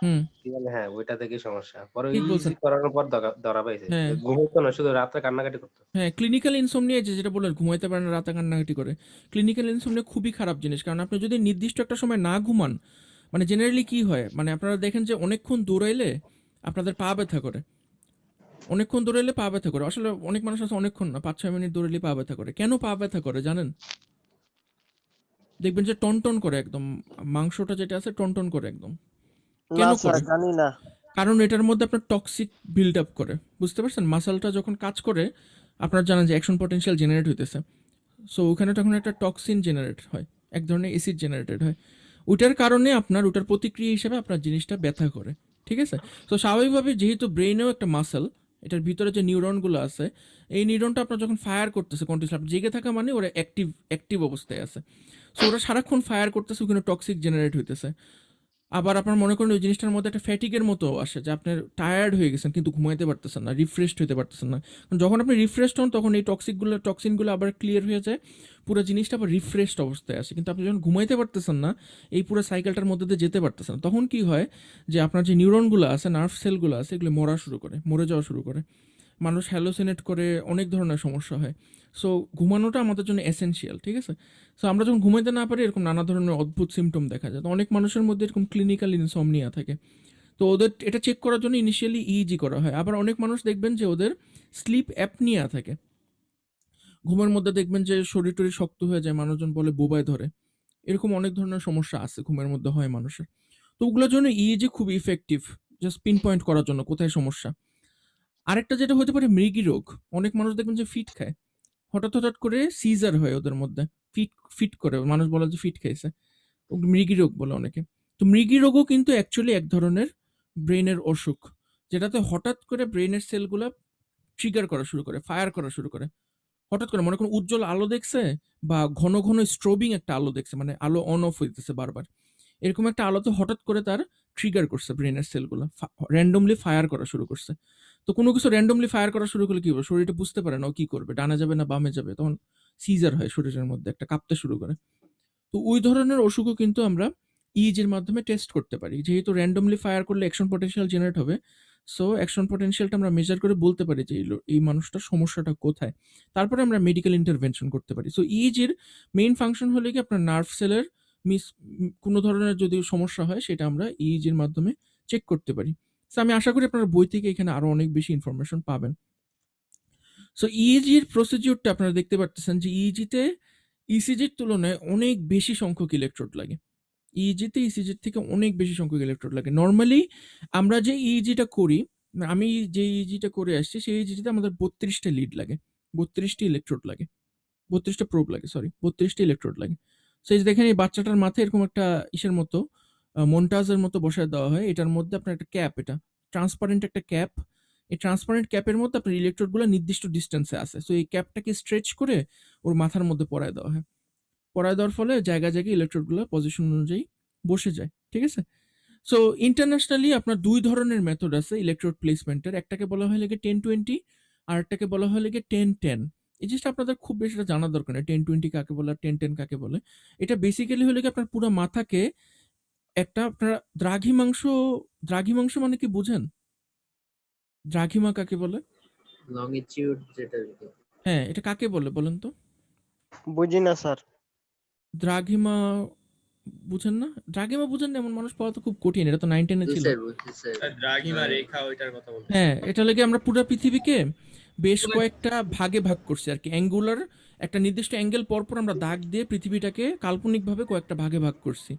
Speaker 2: হুম।
Speaker 6: কি বলে, হ্যাঁ ওইটা থেকেই সমস্যা। পরে
Speaker 2: ঠিক বলছেন।
Speaker 6: ইজি করানোর পর ধরা পাইছে
Speaker 2: হ্যাঁ।
Speaker 6: ঘুম হতো না, শুধু রাত্রে কান্নাকাটি করতো।
Speaker 2: হ্যাঁ, ক্লিনিক্যাল ইনসomnia যেটা বললেন, ঘুমাইতে পারে না, রাতে কান্নাকাটি করে। ক্লিনিক্যাল ইনসomnia খুবই খারাপ জিনিস, কারণ আপনি যদি নির্দিষ্ট একটা সময় না ঘুমান, মানে জেনারেলি কি হয়, মানে আপনারা দেখেন যে অনেকক্ষণ দৌড়াইলে আপনাদের পা ব্যথা করে। অনেকক্ষণ দৌড়াইলে পা ব্যথা করে। আসলে অনেক মানুষ আছে অনেকক্ষণ না, 5-6 মিনিট দৌড়াইলে পা ব্যথা করে। কেন পা ব্যথা করে জানেন? দেখবেন যে টনটন করে একদম, মাংসটা যেটা আছে টনটন করে একদম। কেন করে?
Speaker 7: জানি না।
Speaker 2: কারণ এটার মধ্যে আপনার টক্সিক বিল্ড আপ করে, বুঝতে পারছেন? মাসলটা যখন কাজ করে, আপনারা জানেন যে অ্যাকশন পটেনশিয়াল জেনারেট হইতেছে। সো ওখানে তখন একটা টক্সিন জেনারেট হয়, এক ধরনের অ্যাসিড জেনারেটেড হয়। ওইটার কারণে ওটার প্রতিক্রিয়া হিসেবে আপনার জিনিসটা ব্যথা করে, ঠিক আছে? তো স্বাভাবিকভাবে যেহেতু ব্রেনেও একটা মাসল, এটার ভিতরে যে নিউরনগুলো আছে, এই নিউরনটা আপনার যখন ফায়ার করতেছে কন্টিনিউসলি, আপনি জেগে থাকা মানে ওরা অ্যাক্টিভ অবস্থায় আছে। সো ওরা সারাক্ষণ ফায়ার করতেছে, ওখানে টক্সিক জেনারেট হইতেছে। আবার আপনার মনে করেন ওই জিনিসটার মধ্যে একটা ফ্যাটিকের মতো আসে, যে আপনার টায়ার্ড হয়ে গেছেন কিন্তু ঘুমাইতে পারতেছেন না, রিফ্রেশড হতে পারতেছেন না। কারণ যখন আপনি রিফ্রেশড হন তখন এই টক্সিনগুলো আবার ক্লিয়ার হয়ে যায়, পুরো জিনিসটা আবার রিফ্রেশড অবস্থায় আসে। কিন্তু আপনি যখন ঘুমাইতে পারতেছেন না, এই পুরো সাইকেলটার মধ্যে দিয়ে যেতে পারতেছেন না, তখন কি হয় যে আপনার যে নিউরনগুলো আছে, নার্ভ সেলগুলো আছে, এগুলো মরে যাওয়া শুরু করে। মানুষ হ্যালোসিনেট করে, অনেক ধরনের সমস্যা হয়। সো ঘুমানোটা আমাদের জন্য এসেনশিয়াল, ঠিক আছে? সো আমরা যখন ঘুমাইতে না পারি, এরকম নানা ধরনের অদ্ভুত সিমটম দেখা যায়। তো অনেক মানুষের মধ্যে এরকম ক্লিনিক্যাল ইনসমনিয়া থাকে। তো ওদের এটা চেক করার জন্য ইনিশিয়ালি ইইজি করা হয়। আবার অনেক মানুষ দেখবেন যে ওদের স্লিপ অ্যাপনিয়া থাকে, ঘুমের মধ্যে দেখবেন যে শরীর টরীর শক্ত হয়ে যায়, মানুষজন বলে বোবায় ধরে। এরকম অনেক ধরনের সমস্যা আছে ঘুমের মধ্যে হয় মানুষের। তো ওগুলোর জন্য ইইজি খুব ইফেক্টিভ, জাস্ট পিন পয়েন্ট করার জন্য কোথায় সমস্যা। আরেকটা যেটা হতে পারে মৃগী রোগ। অনেক মানুষ দেখবেন যে ফিট খায়, হঠাৎ করে সিজার হয় ওদের মধ্যে, ফিট করে, মানুষ বলে যে ফিট খাইছে, মৃগী রোগ বলে অনেকে। তো মৃগী রোগও কিন্তু অ্যাকচুয়ালি এক ধরনের ব্রেনের অসুখ, যেটাতে হঠাৎ করে ব্রেনের সেলগুলা ট্রিগার করা শুরু করে, ফায়ার করা শুরু করে। হঠাৎ করে মনে করুন উজ্জ্বল আলো দেখছে বা ঘন ঘন স্ট্রোবিং একটা আলো দেখছে, মানে আলো অন অফ হইতেছে বারবার। এরকম একটা আলোতে হঠাৎ করে তার ট্রিগার করছে ব্রেনের সেলগুলো, র্যান্ডমলি ফায়ার করা শুরু করছে। তো কোনো কিছু র্যান্ডমলি ফায়ার করা শুরু করলে কি হবে, শরীরটা বুঝতে পারে না ও কি করবে, ডানে যাবে না বামে যাবে, তখন সিজার হয় শরীরের মধ্যে, একটা কাঁপতে শুরু করে। তো ওই ধরনের অসুখও কিন্তু আমরা ইইজির মাধ্যমে টেস্ট করতে পারি। যেহেতু র্যান্ডমলি ফায়ার করলে অ্যাকশন পটেনশিয়াল জেনারেট হবে, সো অ্যাকশন পটেনশিয়ালটা আমরা মেজার করে বলতে পারি যে এই মানুষটার সমস্যাটা কোথায়। তারপরে আমরা মেডিকেল ইন্টারভেনশন করতে পারি। সো ইইজির মেইন ফাংশন হলো কি আপনার নার্ভ সেলের কোনো ধরনের যদি সমস্যা হয় সেটা আমরা ইইজির মাধ্যমে চেক করতে পারি। সো আমি আশা করি আপনারা বই থেকে এখানে আরো অনেক বেশি ইনফরমেশন পাবেন। সো ইইজির প্রসিডিউরটা আপনারা দেখতে পাচ্ছেন যে ইইজিতে ইসিজির তুলনায় অনেক বেশি সংখ্যক ইলেকট্রোড লাগে। ইইজিতে ইসিজির থেকে অনেক বেশি সংখ্যক ইলেকট্রোড লাগে। নর্মালি আমরা যে ইইজিটা করি, আমি যে ইইজিটা করে আসছি সেই ইইজিতে আমাদের 32টা লিড লাগে, 32টি ইলেকট্রোড লাগে, 32টা প্রোব লাগে, সরি 32টা ইলেকট্রোড লাগে। সো এই যে দেখেন এই বাচ্চাটার মাথায় এরকম একটা ইসের মতো মন্টাজের মতো বসায় দেওয়া হয়। এটার মধ্যে আপনার একটা ক্যাপ, এটা ট্রান্সপারেন্ট একটা ক্যাপ। এই ট্রান্সপারেন্ট ক্যাপের মধ্যে আপনার ইলেকট্রোডগুলো নির্দিষ্ট ডিস্টেন্সে আছে। সো এই ক্যাপটাকে স্ট্রেচ করে ওর মাথার মধ্যে পরায় দেওয়া হয়। পরায় দেওয়ার ফলে জায়গায় জায়গায় ইলেকট্রোডগুলো পজিশন অনুযায়ী বসে যায়, ঠিক আছে? সো ইন্টারন্যাশনালি আপনার 2 ধরনের মেথড আছে ইলেকট্রোড প্লেসমেন্টের। একটাকে বলা হয় লাগে 10-20, আর একটাকে বলা হয় লাগে 10-10। এই জিনিসটা আপনাদের খুব বেশি জানার দরকার নেই 10-20 কাকে বলে আর 10-10 কাকে বলে। এটা বেসিক্যালি হলো কি আপনার পুরো মাথাকে একটা আপনার দ্রাঘিমাংশ মানে কি বুঝেন? দ্রাঘিমা কাকে বলে?
Speaker 4: লংজিটিউড যেটা আর কি।
Speaker 2: হ্যাঁ, এটা কাকে বলে বলেন তো?
Speaker 7: বুঝি না স্যার।
Speaker 2: দ্রাঘিমা বুঝেন না? দ্রাঘিমা বুঝেন না এমন মানুষ পাওয়া তো খুব কঠিন। এটা তো 9-10 এ
Speaker 4: জি
Speaker 2: ছিল।
Speaker 4: স্যার, বুঝছি স্যার।
Speaker 10: দ্রাঘিমা রেখা ওইটার কথা বলতে।
Speaker 2: হ্যাঁ, এটা লাগে আমরা পুরো পৃথিবীকে বেশ কয়েকটা ভাগে ভাগ করছি আর কি। অ্যাঙ্গুলার একটা নির্দিষ্ট অ্যাঙ্গেল পরপর আমরা দাগ দিয়ে পৃথিবীটাকে কাল্পনিকভাবে কয়েকটা ভাগে ভাগ করছি।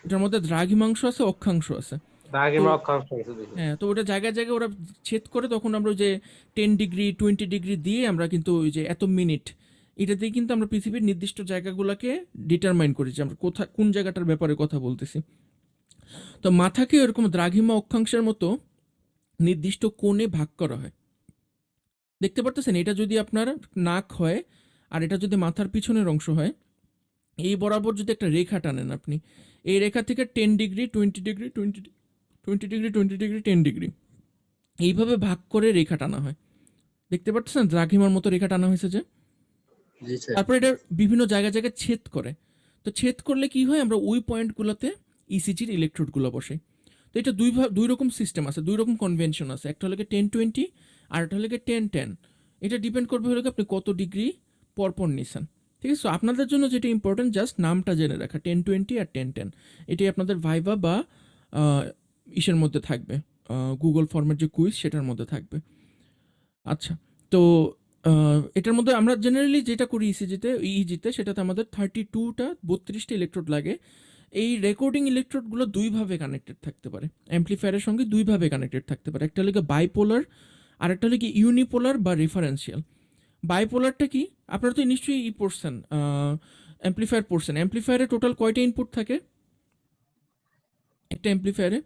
Speaker 2: এটার মধ্যে দ্রাঘিমাংশ আছে, অক্ষাংশ আছে।
Speaker 6: দ্রাঘিমা
Speaker 2: তো-
Speaker 6: অক্ষাংশ কিছু দিছে।
Speaker 2: হ্যাঁ, তো ওটা জায়গায় জায়গায় ওরা ছেদ করে, তখন আমরা ওই যে 10 ডিগ্রি 20 ডিগ্রি দিয়ে আমরা কিন্তু ওই যে এত মিনিট এটা দিয়ে কিন্তু আমরা পৃথিবীর নির্দিষ্ট জায়গাগুলোকে ডিটারমাইন করি যে আমরা কোন জায়গাটার ব্যাপারে কথা বলতেছি। তো মাথাকে এরকম দ্রাঘিমা অক্ষাংশের মতো নির্দিষ্ট কোণে ভাগ করা হয়। দেখতে পারতেছেন, এটা যদি আপনার নাক হয় আর এটা যদি মাথার পিছনের অংশ হয়, এই বরাবর যদি একটা রেখা টানেন আপনি, এই রেখা থেকে 10 degree 20 degree 20 degree 20 degree 10 degree এইভাবে ভাগ করে রেখা টানা হয়। দেখতে পাচ্ছেন দ্রাঘিমার মতো রেখা টানা হয়েছে যে।
Speaker 4: জি স্যার।
Speaker 2: তারপর এটা বিভিন্ন জায়গায় জায়গায় ছেদ করে। তো ছেদ করলে কি হয়, আমরা ওই পয়েন্টগুলোতে ইসিজির ইলেকট্রোডগুলো বসে। তো এটা দুই রকম সিস্টেম আছে, 2 রকম কনভেনশন আছে। একটা হলো 10-20 আর একটা হলো 10-10। এটা ডিপেন্ড করবে হলো আপনি কত ডিগ্রি পরপর নিছেন, ঠিক আছে? সো আপনাদের জন্য যেটা ইম্পর্টেন্ট জাস্ট নামটা জেনে রাখা, 10-20 আর 10-10। এটাই আপনাদের ভাইভা বা ইসের মধ্যে থাকবে, গুগল ফর্মের যে কুইজ সেটার মধ্যে থাকবে। আচ্ছা, তো এটার মধ্যে আমরা জেনারেলি যেটা করি ইইজিতে সেটাতে আমাদের 32টা 32টা ইলেকট্রোড লাগে। এই রেকর্ডিং ইলেকট্রোডগুলো দুইভাবে কানেক্টেড থাকতে পারে, অ্যাম্পলিফায়ারের সঙ্গে দুইভাবে কানেক্টেড থাকতে পারে। একটা হলো বাইপোলার আর একটা হলো কি ইউনিপোলার বা রেফারেন্সিয়াল। বাইপোলারটা কি, আপনারা তো নিশ্চয়ই পড়ছেন, অ্যাম্পলিফায়ার পড়ছেন। অ্যাম্পলিফায়ারে টোটাল কয়টা ইনপুট থাকে একটা অ্যাম্পলিফায়ারে?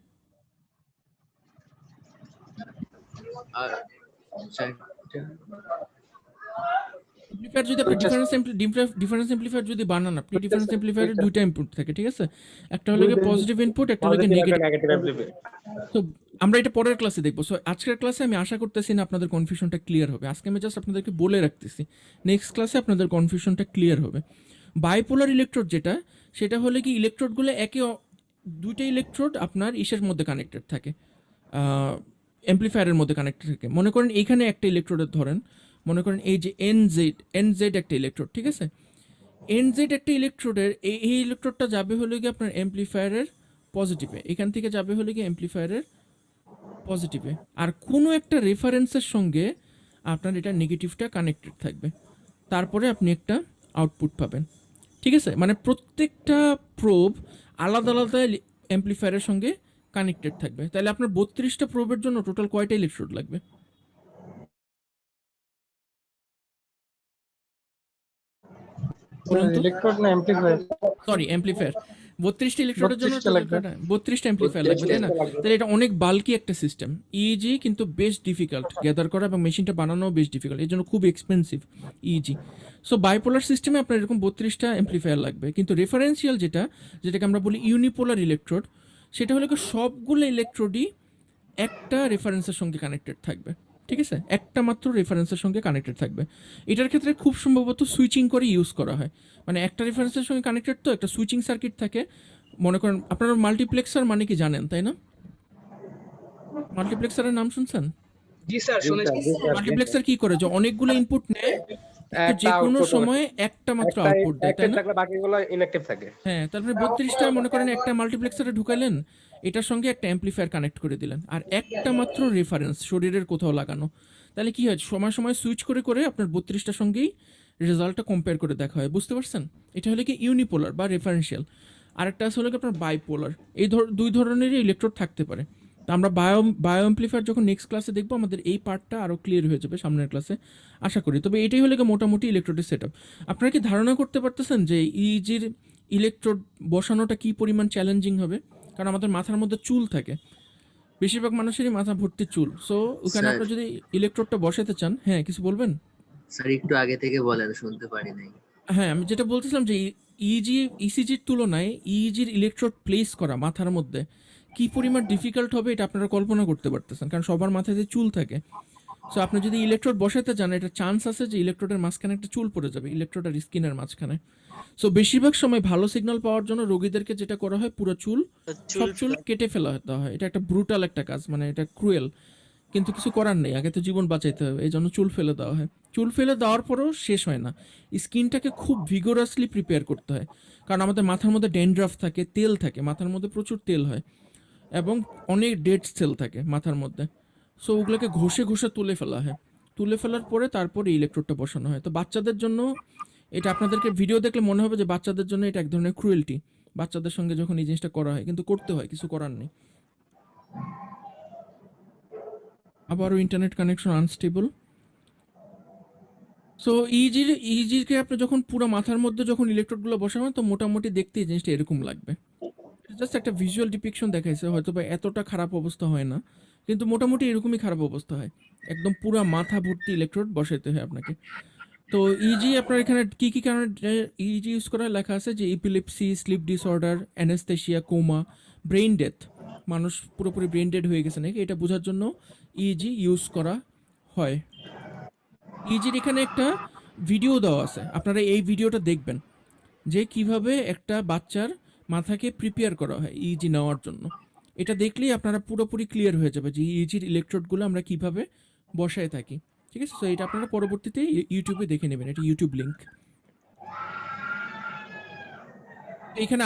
Speaker 4: আর স্যার,
Speaker 2: অ্যাম্পলিফায়ার যদি আপনি ডিফারেন্স অ্যাম্পলিফায়ার যদি বানান, আপনি ডিফারেন্স অ্যাম্পলিফায়ারে 2টা ইনপুট থাকে, ঠিক আছে? একটা হলো পজিটিভ ইনপুট, একটা হলো নেগেটিভ।
Speaker 6: Negative amplifier.
Speaker 2: তো আমরা এটা পরের ক্লাসে দেখবো। সো আজকের ক্লাসে আমি আশা করতেছি না আপনাদের কনফিউশনটা ক্লিয়ার হবে। আজকে আমি জাস্ট আপনাদেরকে বলে রাখতেছি, নেক্সট ক্লাসে আপনাদের কনফিউশনটা ক্লিয়ার হবে। বাইপোলার ইলেকট্রোড যেটা, সেটা হলে কি ইলেকট্রোডগুলো দুইটা ইলেকট্রোড আপনার ইসের মধ্যে কানেক্টেড থাকে, অ্যাম্পলিফায়ারের মধ্যে কানেক্টেড থাকে। মনে করেন এইখানে একটা ইলেকট্রোডের ধরেন, মনে করেন এই যে এনজেড একটা ইলেকট্রোড, ঠিক আছে? এনজেড একটা ইলেকট্রোডের এই ইলেকট্রোডটা যাবে হলে কি আপনার অ্যাম্পলিফায়ারের পজিটিভে, এখান থেকে যাবে হলে কি অ্যাম্পলিফায়ারের পজিটিভে, আর কোনো একটা রেফারেন্সের সঙ্গে আপনার এটা নেগেটিভটা কানেক্টেড থাকবে। তারপরে আপনি একটা আউটপুট পাবেন, ঠিক আছে? মানে প্রত্যেকটা প্রোব আলাদা আলাদা অ্যাম্পলিফায়ারের সঙ্গে কানেক্টেড থাকবে। তাহলে আপনার 32টা প্রোবের জন্য টোটাল কয়টা ইলেকট্রোড লাগবে?
Speaker 5: ইলেকট্রোড না অ্যাম্পলিফায়ার?
Speaker 2: Sorry, amplifier. 32টা ইলেকট্রোডের জন্য
Speaker 5: 32টা লাগবে।
Speaker 2: 32টা অ্যাম্প্লিফায়ার লাগবে, তাই না? তাহলে এটা অনেক বাল্কি একটা সিস্টেম। ইজি কিন্তু বেশ ডিফিকাল্ট গ্যাদার করা এবং মেশিনটা বানানো বেশ ডিফিকাল্ট, এর জন্য খুব এক্সপেন্সিভ ইজি। সো বাইপোলার সিস্টেমে আপনার এরকম 32টা অ্যাম্প্লিফায়ার লাগবে। কিন্তু রেফারেন্সিয়াল যেটাকে আমরা বলি ইউনিপোলার ইলেকট্রোড, সেটা হলো কি সবগুলো ইলেকট্রোডই একটা রেফারেন্সের সঙ্গে কানেক্টেড থাকবে, ঠিক আছে? একটা মাত্র রেফারেন্সের সঙ্গে কানেক্টেড থাকবে। এটার ক্ষেত্রে খুব সম্ভবত সুইচিং করে ইউজ করা হয়, মানে একটা রেফারেন্সের সঙ্গে কানেক্টেড তো একটা সুইচিং সার্কিট থাকে। মনে করেন আপনারা মাল্টিপ্লেক্সার মানে কি জানেন, তাই না? মাল্টিপ্লেক্সারের নাম শুনছেন?
Speaker 5: জি স্যার শুনেছি।
Speaker 2: মাল্টিপ্লেক্সার কি করে, যে অনেকগুলো ইনপুট নেয়, তো যে কোনো সময়ে একটা মাত্র আউটপুট দেয়, তাই না?
Speaker 6: বাকিগুলো ইনঅ্যাক্টিভ থাকে।
Speaker 2: হ্যাঁ, তারপরে 32টা মনে করেন একটা মাল্টিপ্লেক্সারে ঢুকাইলেন, এটার সঙ্গে একটা অ্যাম্প্লিফায়ার কানেক্ট করে দিলেন, আর একটা মাত্র রেফারেন্স শরীরের কোথাও লাগানো। তাহলে কি হয়, সময় সময় সুইচ করে করে আপনার 32টার সঙ্গেই রেজাল্টটা কম্পেয়ার করে দেখা হয়, বুঝতে পারছেন? এটা হলো কি ইউনিপোলার বা রেফারেন্সিয়াল। আরেকটা আছে হলো কি আপনার বাইপোলার। এই দুই ধরনেরই ইলেকট্রোড থাকতে পারে। তো আমরা বায়ো অ্যাম্প্লিফায়ার যখন নেক্সট ক্লাসে দেখবো, আমাদের এই পার্টটা আরও ক্লিয়ার হয়ে যাবে সামনের ক্লাসে আশা করি। তবে এটাই হলো কি মোটামুটি ইলেকট্রোডের সেট আপ। আপনারা কি ধারণা করতে পারতেছেন যে ইজির ইলেকট্রোড বসানোটা কি পরিমাণ চ্যালেঞ্জিং হবে? কারণ আমাদের মাথার মধ্যে চুল থাকে, বেশিরভাগ মানুষেরই মাথা ভর্তি চুল। সো ওখানে
Speaker 4: স্যার।
Speaker 2: আপনারা যদি ইলেকট্রোডটা বসাতে চান, হ্যাঁ কিছু বলবেন?
Speaker 4: স্যার একটু আগে থেকে বলেন, শুনতে পারি নাই।
Speaker 2: হ্যাঁ, আমি যেটা বলতেছিলাম যে ইসিজির তুলনায় ইজির ইলেকট্রোড প্লেস করা মাথার মধ্যে কি পরিমাণ ডিফিকাল্ট হবে, এটা আপনারা কল্পনা করতে পারতেছেন, কারণ সবার মাথায় যে চুল থাকে। সো আপনি যদি ইলেকট্রোড বসাতে চান, এটা চান্স আছে যে ইলেকট্রোডের মাঝখানে একটা চুল পড়ে যাবে, ইলেকট্রোড আর স্কিনের মাঝখানে। সো বেশিরভাগ সময় ভালো সিগন্যাল পাওয়ার জন্য রোগীদেরকে যেটা করা হয়, পুরো সব চুল কেটে ফেলা দেওয়া হয়। এটা একটা ব্রুটাল একটা কাজ, মানে এটা ক্রুয়েল, কিন্তু কিছু করার নেই, আগে তো জীবন বাঁচাইতে হবে, এই জন্য চুল ফেলে দেওয়া হয়। চুল ফেলে দেওয়ার পরও শেষ হয় না, স্কিনটাকে খুব ভিগোরাসলি প্রিপেয়ার করতে হয়, কারণ আমাদের মাথার মধ্যে ড্যান্ড্রাফ থাকে, তেল থাকে, মাথার মধ্যে প্রচুর তেল হয় এবং অনেক ডেড সেল থাকে মাথার মধ্যে। সো ওগুলোকে ঘষে ঘষে তুলে ফেলা হয়, তুলে ফেলার পরে তারপরে ইলেকট্রোডটা বসানো হয়। তো বাচ্চাদের জন্য এটা, আপনাদেরকে ভিডিও দেখলে মনে হবে যে বাচ্চাদের জন্য এটা এক ধরনের ক্রুয়েলটি, বাচ্চাদের সঙ্গে যখন এই জিনিসটা করা হয়, কিন্তু করতে হয়, কিছু করার নেই। আবারও ইন্টারনেট কানেকশন আনস্টেবল। সো ইজিকে আপনি যখন পুরো মাথার মধ্যে যখন ইলেকট্রোডগুলো বসাবেন, তো মোটামুটি দেখতে এই জিনিসটা এরকম লাগবে। জাস্ট একটা ভিজুয়াল ডিপিকশন দেখাইছে, হয়তো বা এতটা খারাপ অবস্থা হয় না, কিন্তু মোটামুটি এরকমই খারাপ অবস্থা হয়, একদম পুরো মাথা ভর্তি ইলেকট্রোড বসাইতে হয় আপনাকে। তো ইজি আপনার এখানে কি কি কারণে ইজি ইউজ করা লেখা আছে, যে epilepsy, sleep disorder, anaesthesia, coma, brain death, মানুষ পুরোপুরি ব্রেইন ডেড হয়ে গেছে নাকি, এটা বোঝার জন্য ইজি ইউজ করা হয়। ইজির এখানে একটা ভিডিও দেওয়া আছে, আপনারা এই ভিডিওটা দেখবেন, যে কিভাবে একটা বাচ্চার মাথাকে প্রিপেয়ার করা হয় ইজি নেওয়ার জন্য। এটা দেখলেই আপনারা পুরোপুরি ক্লিয়ার হয়ে যাবে যে ইজির ইলেকট্রোডগুলো আমরা কিভাবে বসায় থাকি, ঠিক আছে? তো এটা আপনারা পরবর্তীতে ইউটিউবে দেখে নেবেন, এটা ইউটিউব লিঙ্ক। এখানে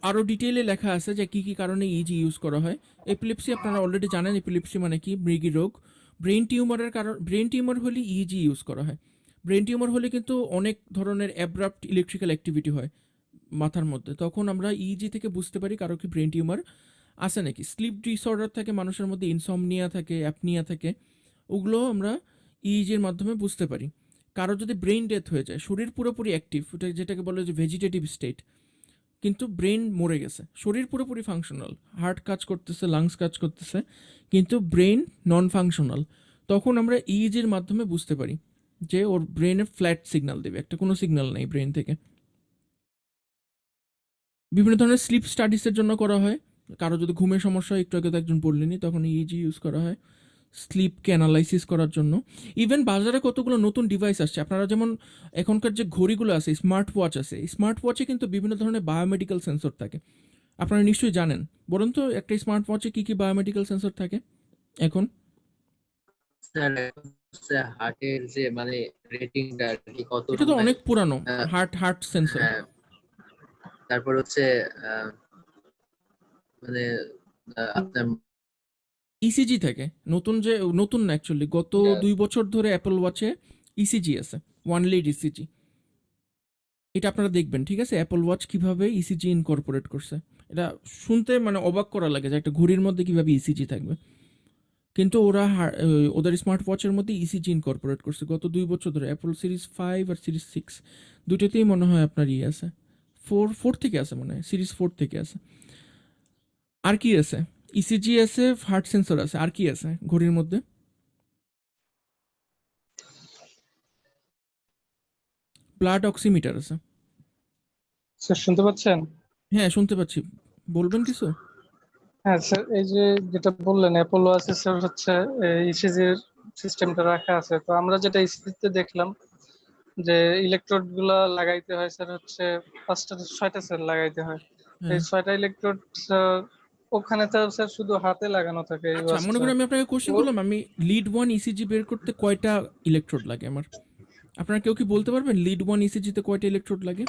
Speaker 2: আরো ডিটেইলে লেখা আছে যে কি কি কারণে ইজি ইউজ করা হয়। এপিলেপসি আপনারা অলরেডি জানেন, এপিলেপসি মানে কি, মৃগী রোগ। ব্রেন টিউমারের কারণ, ব্রেন টিউমার হলে ইজি ইউজ করা হয়। ব্রেন টিউমার হলে কিন্তু অনেক ধরনের অ্যাব্রাপ্ট ইলেকট্রিক্যাল অ্যাক্টিভিটি হয় মাথার মধ্যে, তখন আমরা ইজি থেকে বুঝতে পারি কারো কি ব্রেন টিউমার আছে নাকি। স্লিপ ডিসঅর্ডার থাকে মানুষের মধ্যে, ইনসমনিয়া থাকে, অ্যাপনিয়া থাকে, ওগুলো আমরা ইজির মাধ্যমে বুঝতে পারি। কারো যদি ব্রেন ডেথ হয়ে যায়, শরীর পুরোপুরি অ্যাক্টিভ, ওটা যেটাকে বলে যে ভেজিটেটিভ স্টেট, কিন্তু ব্রেন মরে গেছে, শরীর পুরোপুরি ফাংশনাল, হার্ট কাজ করতেছে, লাংস কাজ করতেছে, কিন্তু ব্রেন নন ফাংশনাল, তখন আমরা ইজির মাধ্যমে বুঝতে পারি যে ওর ব্রেনে ফ্ল্যাট সিগন্যাল দেবে, একটা কোনো সিগন্যাল নেই ব্রেন থেকে। বিভিন্ন ধরনের স্লিপ স্টাডিজের জন্য করা হয়, কারো যদি ঘুমের সমস্যা হয়, একটু আগে তো একজন বললেনই, তখন ইজি ইউজ করা হয় স্লিপকে অ্যানালাইসিস করার জন্য। ইভেন বাজারে কতগুলো নতুন ডিভাইস আসছে, আপনারা যেমন এখনকার যে ঘড়িগুলো আছে, স্মার্ট ওয়াচ আছে, স্মার্ট ওয়াচে কিন্তু বিভিন্ন ধরনের বায়োমেডিক্যাল সেন্সর থাকে, আপনারা নিশ্চয়ই জানেন। বলুন তো একটা স্মার্ট ওয়াচে কি কি বায়োমেডিক্যাল সেন্সর থাকে এখন?
Speaker 4: স্যার হার্টের যে মানে রেটিংটা কত,
Speaker 2: এটা তো অনেক পুরানো, হার্ট সেন্সর।
Speaker 4: তারপর হচ্ছে মানে আপনার
Speaker 2: ইসিজি থাকে, নতুন না অ্যাকচুয়ালি, গত 2 বছর ধরে অ্যাপল ওয়াচে ইসিজি আছে, ওয়ান লিড ইসিজি। এটা আপনারা দেখবেন, ঠিক আছে, অ্যাপল ওয়াচ কিভাবে ইসিজি ইনকর্পোরেট করছে। এটা শুনতে মানে অবাক করা লাগে যে একটা ঘড়ির মধ্যে কিভাবে ইসিজি থাকবে, কিন্তু ওরা ওদের স্মার্ট ওয়াচের মধ্যে ইসিজি ইনকর্পোরেট করছে গত 2 বছর ধরে। অ্যাপল সিরিজ 5 আর সিরিজ 6 দুটোতেই মনে হয় আপনার আছে ফোর থেকে আছে মনে হয়, সিরিজ 4 থেকে আছে। আর কি আছে? ইসিজি আছে, হার্ট সেন্সর আছে, আর কি আছে ঘড়ির মধ্যে? ব্লাড অক্সিমিটার আছে।
Speaker 5: স্যার শুনতে পাচ্ছেন?
Speaker 2: হ্যাঁ শুনতে পাচ্ছি, বলবেন কিছু?
Speaker 5: হ্যাঁ স্যার, এই যে যেটা বললেন অ্যাপোলো আছে স্যার, হচ্ছে ইসিজির সিস্টেমটা রাখা আছে। তো আমরা যেটা ইসিজিতে দেখলাম যে ইলেকট্রোড গুলা লাগাইতে হয় স্যার, হচ্ছে 6টা সেল লাগাইতে হয়। এই
Speaker 2: হ্যাঁ
Speaker 5: 6টা ইলেকট্রোড ওখানে তো স্যার শুধু হাতে লাগানো থাকে এই
Speaker 2: আচ্ছা, মনে
Speaker 5: ওয়াচটা।
Speaker 2: করেন আমি আপনাকে কোশ্চেন করলাম, আমি লিড 1 ইসিজি বের করতে কয়টা ইলেকট্রোড লাগে আমার? আপনারা কেউ কি বলতে পারবেন লিড 1 ইসিজিতে কয়টা ইলেকট্রোড লাগে?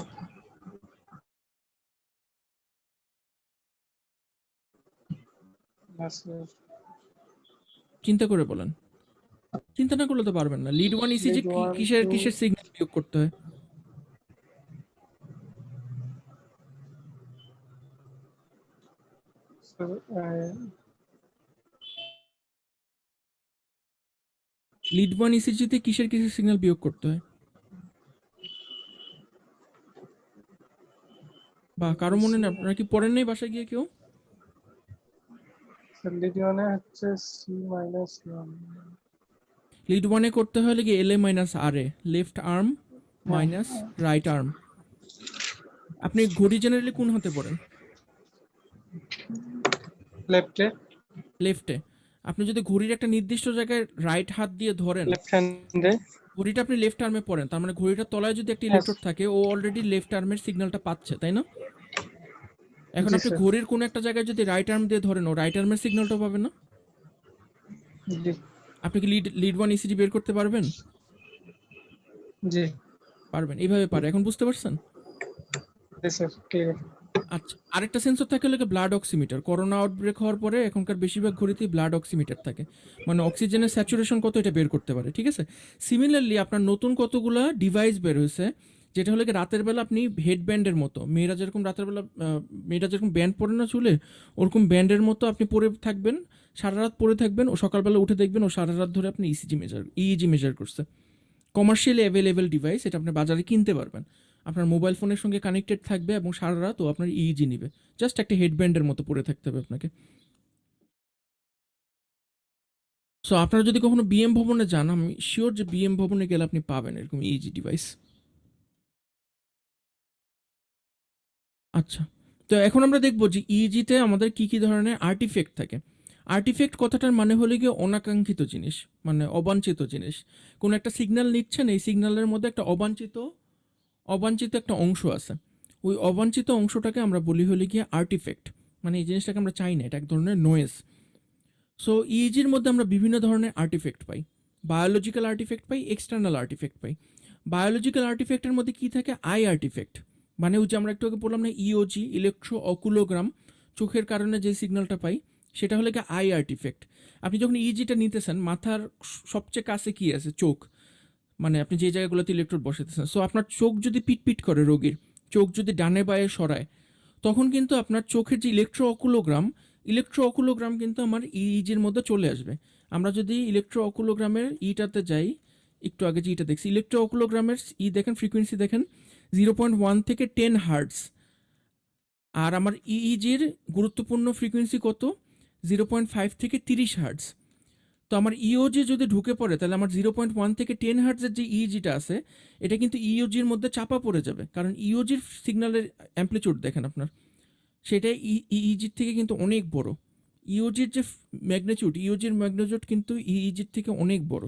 Speaker 2: চিন্তা করে বলেন। চিন্তা না করলে তো পারবেন না। লিড 1 ইসিজি
Speaker 5: লিড ওয়ান
Speaker 2: কিসের
Speaker 5: টু
Speaker 2: কিসের সিগন্যাল বিয়োগ করতে হয়? লিড 1 ইসিজিতে কিসের কিসের সিগন্যাল বিয়োগ করতে হয়? বা কারো মনে নেই? আপনারা কি পড়েন নাই বাসায় গিয়ে কেউ?
Speaker 5: লিড ওয়ানে হচ্ছে সি মাইনাস
Speaker 2: লিড 1 করতে হলে কি LA minus R A, left arm minus right arm. আপনি ঘড়ি জেনারেলি কোন হাতে পড়েন?
Speaker 5: লেফটে।
Speaker 2: লেফটে। আপনি যদি ঘড়ির একটা নির্দিষ্ট জায়গায় রাইট হাত দিয়ে ধরেন,
Speaker 5: লেফট হ্যান্ডে।
Speaker 2: ঘড়িটা আপনি লেফট আর্মে পড়েন, তার মানে ঘড়িটার তলায় যদি একটা ইলেকট্রোড থাকে, ও অলরেডি লেফট আর্মের সিগন্যালটা পাচ্ছে, তাই না? এখন
Speaker 5: জি
Speaker 2: আপনি
Speaker 5: স্যার।
Speaker 2: ঘড়ির কোন একটা জায়গায় যদি রাইট আর্ম দিয়ে ধরেন, ও রাইট আর্মের সিগন্যালটা পাবে না?
Speaker 5: জি
Speaker 2: আপনি কি লিড 1 ইসিজি বের করতে পারবেন?
Speaker 5: জি
Speaker 2: পারবেন, এইভাবে পারে। এখন বুঝতে পারছেন?
Speaker 5: জি স্যার, ক্লিয়ার।
Speaker 2: আচ্ছা, আরেকটা সেন্সর থাকে হলো ব্লাড অক্সিমিটার। করোনা আউটব্রেক হওয়ার পরে এখনকার বেশিরভাগ ঘড়িতেই ব্লাড অক্সিমিটার থাকে, মানে অক্সিজেনের স্যাচুরেশন কত এটা বের করতে পারে, ঠিক আছে? সিমিলারলি আপনার নতুন কতগুলা ডিভাইস বের হয়েছে, যেটা হলো রাতের বেলা আপনি হেডব্যান্ডের মতো, মেয়েরা যেরকম রাতের বেলা মেয়েরা যেরকম ব্যান্ড পরে না চুলে, ওরকম ব্যান্ডের মতো আপনি পরে থাকবেন, সারা রাত পরে থাকবেন, ও সকালবেলা উঠে দেখবেন ও সারা রাত ধরে আপনি ইইজি মেজার করছে। কমার্শিয়ালি অ্যাভেলেবেল ডিভাইস, এটা আপনি বাজারে কিনতে পারবেন। আপনার মোবাইল ফোনের সঙ্গে কানেক্টেড থাকবে এবং সারা রাত ও আপনার ইইজি নিবে। জাস্ট একটা হেডব্যান্ডের মতো পরে থাকতে হবে আপনাকে। সো আপনারা যদি কখনো বিএম ভবনে যান, আমি শিওর যে বিএম ভবনে গেলে আপনি পাবেন এরকম ইইজি ডিভাইস। আচ্ছা, তো এখন আমরা দেখব যে ইইজিতে আমাদের কি কি ধরনের আর্টিফ্যাক্ট থাকে। আর্টিফ্যাক্ট কথাটার মানে হলো গিয়ে অনাকাঙ্ক্ষিত জিনিস, মানে অবাঞ্ছিত জিনিস। কোনো একটা সিগন্যাল নিচ্ছেন, এই সিগন্যালের মধ্যে একটা অবাঞ্ছিত একটা অংশ আছে। ওই অবাঞ্ছিত অংশটাকে আমরা বলি হলে গিয়ে আর্টিফ্যাক্ট, মানে এই জিনিসটাকে আমরা চাই না, এটা এক ধরনের নয়েজ। সো ইইজির মধ্যে আমরা বিভিন্ন ধরনের আর্টিফ্যাক্ট পাই। বায়োলজিক্যাল আর্টিফ্যাক্ট পাই, এক্সটার্নাল আর্টিফ্যাক্ট পাই। বায়োলজিক্যাল আর্টিফ্যাক্টের মধ্যে কি থাকে? আই আর্টিফ্যাক্ট, মানে ওই যে আমরা একটু আগে বললাম না, ইওজি, ইলেকট্রো অকুলোগ্রাম, চোখের কারণে যে সিগন্যালটা পাই, সেটা হলে গিয়ে আই আর্টিফ্যাক্ট। আপনি যখন ইইজিটা নিতেছেন, মাথার সবচেয়ে কাছে কি আছে? চোখ, মানে আপনি যে জায়গাগুলোতে ইলেকট্রোড বসাতেছেন। সো আপনার চোখ যদি পিটপিট করে, রোগীর চোখ যদি ডানে বায়ে সরায়, তখন কিন্তু আপনার চোখের যে ইলেকট্রো অকুলোগ্রাম কিন্তু আমার ইইজির মধ্যে চলে আসবে। আমরা যদি ইলেকট্রো অকুলোগ্রামের ইটাতে যাই, একটু আগে যে ইটা দেখছি, ইলেকট্রো অকুলোগ্রামের দেখেন, ফ্রিকোয়েন্সি দেখেন 0.1 থেকে 10 হার্টস। আর আমার ইইজির গুরুত্বপূর্ণ ফ্রিকোয়েন্সি কত? 0.5 থেকে 30 হার্টস। তো আমার ইওজি যদি ঢুকে পড়ে, তাহলে আমার 0.1 থেকে 10 হার্টজের যে ইইজিটা আছে, এটা কিন্তু ইওজির মধ্যে চাপা পড়ে যাবে, কারণ ইওজির সিগন্যালের অ্যাম্পলিটিউড দেখেন আপনার, সেটা ইইজির থেকে কিন্তু অনেক বড়। ইওজির যে ইওজির ম্যাগনিটিউড কিন্তু ইইজির থেকে অনেক বড়।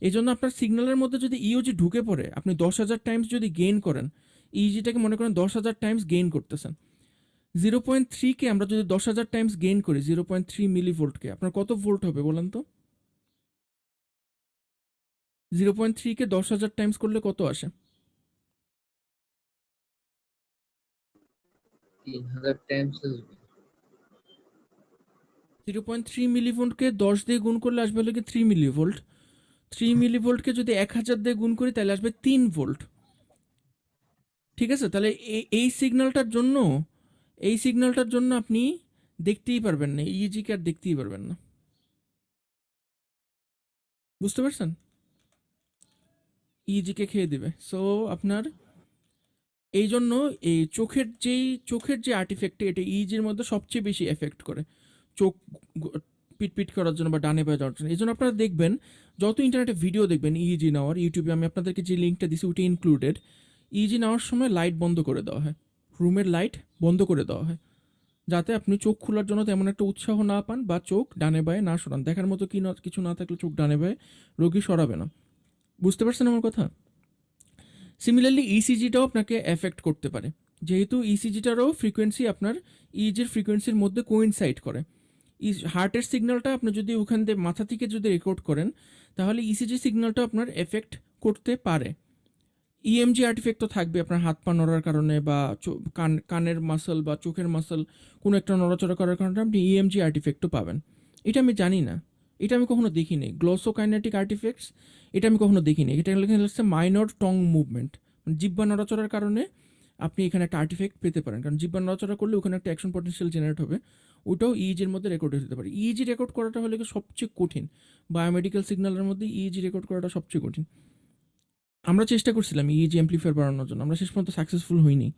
Speaker 2: এই জন্য আপনার সিগন্যালের মধ্যে যদি ইওজি ঢুকে পড়ে, আপনি 10,000 টাইমস যদি গেইন করেন, ইইজিটাকে মনে করেন 10,000 টাইমস গেইন করতেছেন। 0.3কে আমরা যদি 10,000 টাইমস গেইন করি, 0.3 মিলিভোল্টকে, আপনার কত ভোল্ট হবে বলেন তো? 0.3কে 10,000 টাইমস করলে কত আসে?
Speaker 4: 3,000 টাইমস।
Speaker 2: 0.3 মিলিভোল্টকে 10 দিয়ে গুণ করলে আসবে হলো কি 3 মিলিভোল্ট। 3 মিলিভোল্টকে যদি 1000 দিয়ে গুণ করি, তাহলে আসবে 3 ভোল্ট। ঠিক আছে, তাহলে এই সিগন্যালটার জন্য আপনি দেখতেই পারবেন না, ইইজিকে আর দেখতেই পারবেন না। বুঝতে পারছেন? ইইজিকে খেয়ে দিবে। সো আপনার এই জন্য এই চোখের যে আর্টিফ্যাক্ট এটা ইজির মধ্যে সবচেয়ে বেশি এফেক্ট করে চোখ পিট করার জন্য বা ডানে বায়ে যাওয়ার জন্য। এই জন্য আপনারা দেখবেন যত ইন্টারনেটে ভিডিও দেখবেন ইজি নেওয়ার, ইউটিউবে আমি আপনাদেরকে যে লিঙ্কটা দিছি ওটা ইনক্লুডেড, ইজি নেওয়ার সময় লাইট বন্ধ করে দেওয়া হয়, রুমের লাইট বন্ধ করে দেওয়া হয়, যাতে আপনি চোখ খোলার জন্য তেমন একটা উৎসাহ না পান বা চোখ ডানে বায়ে না সরান। দেখার মতো কিছু না থাকলে চোখ ডানে বায়ে রোগী সরাবে না। বুঝতে পারছেন আমার কথা? সিমিলারলি ইসিজিটাও আপনাকে এফেক্ট করতে পারে, যেহেতু ইসিজিটারও ফ্রিকোয়েন্সি আপনার ইজির ফ্রিকোয়েন্সির মধ্যে কোইনসাইড করে। হার্টের সিগন্যালটা আপনি যদি ওখান থেকে মাথা থেকে যদি রেকর্ড করেন তাহলে ইসিজি সিগন্যালটা আপনার এফেক্ট করতে পারে। ইএমজি আর্টিফেক্ট তো থাকবে আপনার হাত পা নড়ার কারণে বা কানের মাসল বা চোখের মাসল কোনো একটা নড়াচড়া করার কারণে আপনি ইএমজি আর্টিফেক্টও পাবেন। এটা আমি জানি না, এটা আমি কখনো দেখিনি। গ্লোসোকাইনেটিক আর্টিফেক্টস এটা আমি কখনো দেখিনি। এটা হচ্ছে মাইনর টং মুভমেন্ট, মানে জিহ্বা নড়াচড়ার কারণে আপনি এখানে একটা আর্টিফেক্ট পেতে পারেন, কারণ জিহ্বা নড়াচড়া করলে ওখানে একটা অ্যাকশন পটেনশিয়াল জেনারেট হবে, ওটাও ইইজির মধ্যে রেকর্ড হতে পারে। ইইজি রেকর্ড করাটা হলে সবচেয়ে কঠিন, বায়োমেডিক্যাল সিগন্যালের মধ্যে ইইজি রেকর্ড করাটা সবচেয়ে কঠিন। আমরা চেষ্টা করছিলাম ইইজি অ্যাম্প্লিফায়ার বাড়ানোর জন্য, আমরা শেষ পর্যন্ত সাকসেসফুল হইনি,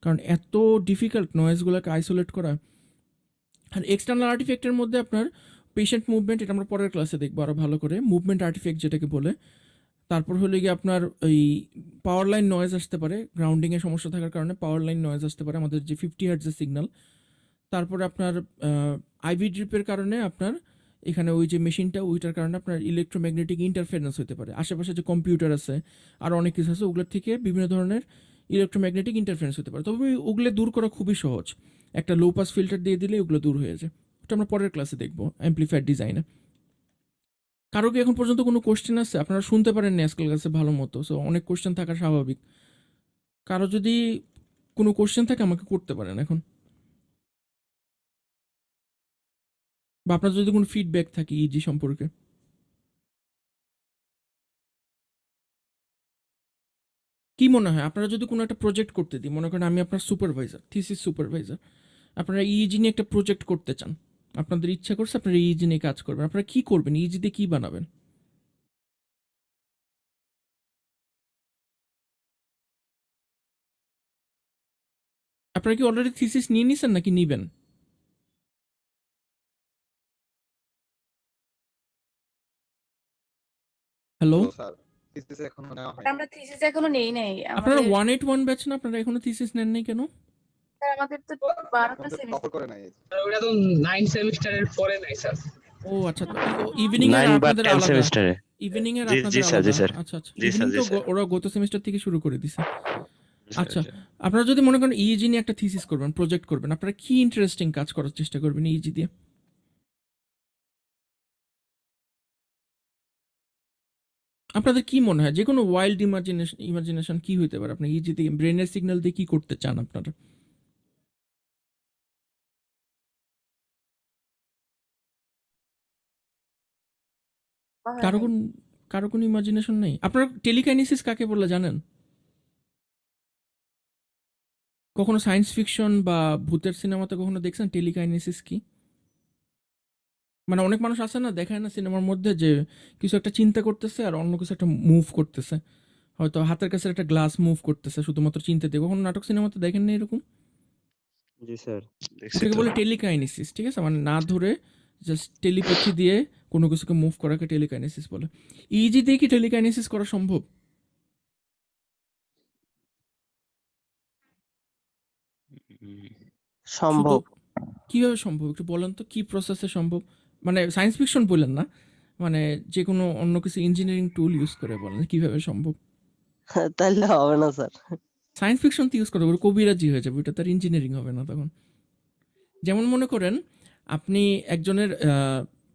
Speaker 2: কারণ এত ডিফিকাল্ট নয়েজগুলোকে আইসোলেট করা। আর এক্সটার্নাল আর্টিফেক্টের মধ্যে আপনার পেশেন্ট মুভমেন্ট, এটা আমরা পরের ক্লাসে দেখবো আরও ভালো করে, মুভমেন্ট আর্টিফেক্ট যেটাকে বলে। তারপর হলে গিয়ে আপনার ওই পাওয়ার লাইন নয়েজ আসতে পারে, গ্রাউন্ডিংয়ের সমস্যা থাকার কারণে পাওয়ার লাইন নয়েজ আসতে পারে, আমাদের যে 50 হার্টজের সিগন্যাল। তারপরে আপনার আইভি ড্রিপের কারণে আপনার এখানে ওই যে মেশিনটা ওইটার কারণে আপনার ইলেকট্রোম্যাগনেটিক ইন্টারফারেন্স হতে পারে। আশেপাশে যে কম্পিউটার আছে আর অনেক কিছু আছে, ওগুলোর থেকে বিভিন্ন ধরনের ইলেকট্রোম্যাগনেটিক ইন্টারফারেন্স হতে পারে। তবে ওগুলো দূর করা খুবই সহজ, একটা লো পাস ফিল্টার দিয়ে দিলে ওগুলো দূর হয়ে যায়। ওটা আমরা পরের ক্লাসে দেখবো অ্যাম্প্লিফায়ার ডিজাইনে। কারো কি এখন পর্যন্ত কোনো কোশ্চেন আছে? আপনারা শুনতে পারেন না আজকাল কাছে ভালো মতো, সো অনেক কোশ্চেন থাকা স্বাভাবিক। কারো যদি কোনো কোশ্চেন থাকে আমাকে করতে পারেন এখন, বা আপনার যদি কোনো ফিডব্যাক থাকে ইজি সম্পর্কে। কি মনে হয় আপনারা যদি কোনো একটা প্রজেক্ট করতে দিই, মনে করেন আমি আপনার সুপারভাইজার, থিসিস সুপারভাইজার, আপনারা ইজি নিয়ে একটা প্রজেক্ট করতে চান, আপনাদের ইচ্ছা করছে আপনারা ইজি নিয়ে কাজ করবেন, আপনারা কি করবেন? ইজি দিয়ে কি বানাবেন? আপনারা কি অলরেডি থিসিস নিয়ে নিছেন নাকি নিবেন? হ্যালো,
Speaker 8: আমরা থিসিস এখনো নেই নাই।
Speaker 2: আপনারা
Speaker 8: আমাদের
Speaker 2: 181 ব্যাচ না? আপনারা এখনো থিসিস নেন নাই কেন?
Speaker 8: স্যার আমাদের তো 12টা সেমিস্টার।
Speaker 10: ওটা তো 9 সেমিস্টারের পরে নাই স্যার।
Speaker 2: ও আচ্ছা, ইভিনিং এর
Speaker 9: 9 বা
Speaker 2: আপনাদের
Speaker 9: 10
Speaker 2: আলাদা,
Speaker 9: সেমিস্টারে।
Speaker 2: ইভিনিং এর
Speaker 9: জি
Speaker 2: আপনাদের
Speaker 9: জি স্যার, জি
Speaker 2: আলাদা।
Speaker 9: স্যার,
Speaker 2: আচ্ছা আচ্ছা,
Speaker 9: জি
Speaker 2: ইভিনিং
Speaker 9: স্যার, জি
Speaker 2: তো
Speaker 9: স্যার।
Speaker 2: ওরা গত সেমিস্টার থেকে শুরু করে দিছে।
Speaker 9: জি স্যার,
Speaker 2: আচ্ছা,
Speaker 9: জি।
Speaker 2: আপনারা যদি মনে করেন ইজি নিয়ে একটা থিসিস করবেন, প্রজেক্ট করবেন, আপনারা কি ইন্টারেস্টিং কাজ করার চেষ্টা করবেন ইজি দিয়ে? আপনাদের কি মনে হয় যে কোনো ওয়াইল্ড ইমাজিনেশন কি হইতে পারে? আপনি ইজি দিয়ে ব্রেনের সিগন্যাল দিয়ে কি করতে চান আপনারা? কারো কোন কারো কোনো ইমাজিনেশন নেই? আপনারা টেলিকাইনেসিস কাকে বলে জানেন? কখনো সায়েন্স ফিকশন বা ভূতের সিনেমাতে কখনো দেখছেন টেলিকাইনেসিস কি? মানে অনেক মানুষ আছে না, দেখায় না সিনেমার মধ্যে যে কিছু একটা চিন্তা করতেছে আর অন্য কিছু একটা মুভ করতেছে, হয়তো হাতের কাছে একটা গ্লাস মুভ করতেছে শুধুমাত্র চিন্তা দিয়ে। কখনো নাটক সিনেমাতে দেখেন না এরকম?
Speaker 9: জি স্যার, দেখছি
Speaker 2: ওটাকে
Speaker 9: তো।
Speaker 2: বলে টেলিকাইনেসিস, ঠিক আছে? মানে না ধরে জাস্ট টেলিপ্যাথি দিয়ে কোনো কিছুকে মুভ করাকে টেলিকাইনেসিস বলে। ইজি দিয়ে কি টেলিকাইনেসিস করা সম্ভব?
Speaker 9: হুম,
Speaker 7: সম্ভব।
Speaker 2: কিভাবে সম্ভব একটু বলেন তো, কি প্রসেসে সম্ভব? মানে সায়েন্স ফিকশন বললেন না, মানে যে কোনো অন্য কিছু ইঞ্জিনিয়ারিং টুল ইউজ করে বলেন কিভাবে সম্ভব।
Speaker 7: তাইলে হবে না স্যার।
Speaker 2: সায়েন্স ফিকশন তো ইউজ করতে পারবে, কবিরাজি হয়ে যাবে, ওটা তার ইঞ্জিনিয়ারিং হবে না তখন। যেমন মনে করেন আপনি একজনের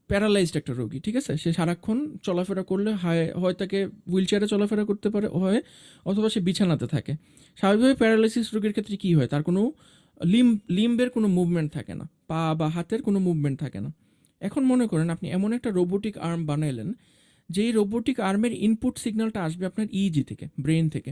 Speaker 2: প্যারালাইজড একটা রোগী, ঠিক আছে? সে সারাক্ষণ চলাফেরা করলে হয় তাকে হুইল চেয়ারে চলাফেরা করতে পারে হয়, অথবা সে বিছানাতে থাকে। স্বাভাবিকভাবে প্যারালাইসিস রোগীর ক্ষেত্রে কী হয়, তার কোনো লিম্বের কোনো মুভমেন্ট থাকে না, পা বা হাতের কোনো মুভমেন্ট থাকে না। এখন মনে করেন আপনি এমন একটা রোবোটিক আর্ম বানাইলেন, যেই রোবোটিক আর্মের ইনপুট সিগন্যালটা আসবে আপনার ইজি থেকে, ব্রেন থেকে।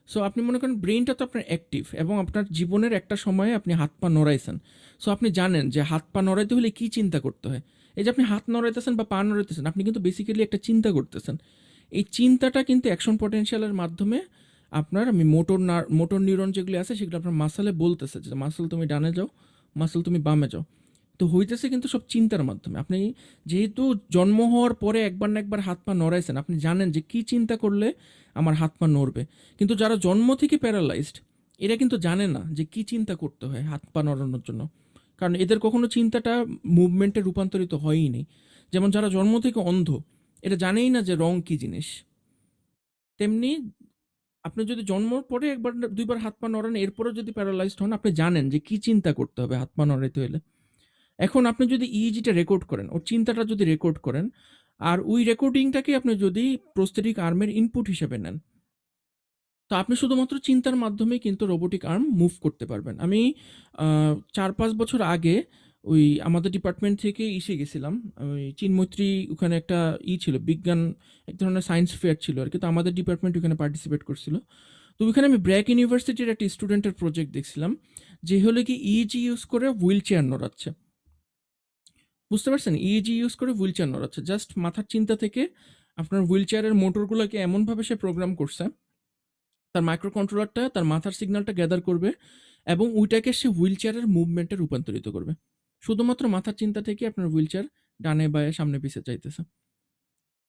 Speaker 2: সো আপনি মনে করেন ব্রেনটা তো আপনার অ্যাক্টিভ এবং আপনার জীবনের একটা সময়ে আপনি হাত পা নড়াইছেন। সো আপনি জানেন যে হাত পা নড়াইতে হলে কী চিন্তা করতে হয়। এই যে আপনি হাত নড়াইতেছেন বা পা নড়াইতেছেন, আপনি কিন্তু বেসিক্যালি একটা চিন্তা করতেছেন। এই চিন্তাটা কিন্তু অ্যাকশন পটেনশিয়ালের মাধ্যমে আপনার আমি মোটর নিউরন যেগুলি আছে সেগুলো আপনার মাসলে বলতেছে যে মাসল তুমি ডানে যাও, মাসল তুমি বামে যাও। তো হইতেছে কিন্তু সব চিন্তার মাধ্যমে। আপনি যেহেতু জন্ম হওয়ার পরে একবার না একবার হাত পা নড়াইছেন, আপনি জানেন যে কি চিন্তা করলে আমার হাত পা নড়বে। কিন্তু যারা জন্ম থেকে প্যারালাইজড, এরা কিন্তু জানে না যে কি চিন্তা করতে হয় হাত পা নড়ানোর জন্য, কারণ এদের কখনো চিন্তাটা মুভমেন্টে রূপান্তরিত হয়ই নেই। যেমন যারা জন্ম থেকে অন্ধ, এটা জানেই না যে রং কি জিনিস। তেমনি আপনি যদি জন্মর পরে একবার না দুইবার হাত পা নড়ান, এরপরে যদি প্যারালাইজড হন, আপনি জানেন যে কি চিন্তা করতে হবে হাত পা নড়াইতে হলে। এখন আপনি যদি ইইজিটা রেকর্ড করেন, ওর চিন্তাটা যদি রেকর্ড করেন, আর ওই রেকর্ডিংটাকে আপনি যদি প্রস্থেটিক আর্মের ইনপুট হিসেবে নেন, তো আপনি শুধুমাত্র চিন্তার মাধ্যমে কিন্তু রোবোটিক আর্ম মুভ করতে পারবেন। আমি 4-5 বছর আগে ওই আমাদের ডিপার্টমেন্ট থেকে গেছিলাম, ওই চিন্মৈত্রী ওখানে একটা ছিল, বিজ্ঞান এক ধরনের সায়েন্স ফেয়ার ছিল আর কি। তো আমাদের ডিপার্টমেন্ট ওখানে পার্টিসিপেট করছিল। তো ওইখানে আমি ব্র্যাক ইউনিভার্সিটির একটা স্টুডেন্টের প্রজেক্ট দেখছিলাম, যে হলো কি ইইজি ইউজ করে হুইল চেয়ার নড়াচ্ছে। বুঝতে পারছেন? ইইজি ইউজ করে হুইল চেয়ার নড়াচ্ছে। জাস্ট মাথার চিন্তা থেকে আপনার হুইল চেয়ারের মোটরগুলোকে এমনভাবে সে প্রোগ্রাম করছে, তার মাইক্রো কন্ট্রোলারটা তার মাথার সিগন্যালটা গ্যাদার করবে এবং ওইটাকে সে হুইল চেয়ারের মুভমেন্টে রূপান্তরিত করবে। শুধুমাত্র মাথার চিন্তা থেকে আপনার হুইল চেয়ার ডানে বায়ে সামনে পিছে চাইতেছে।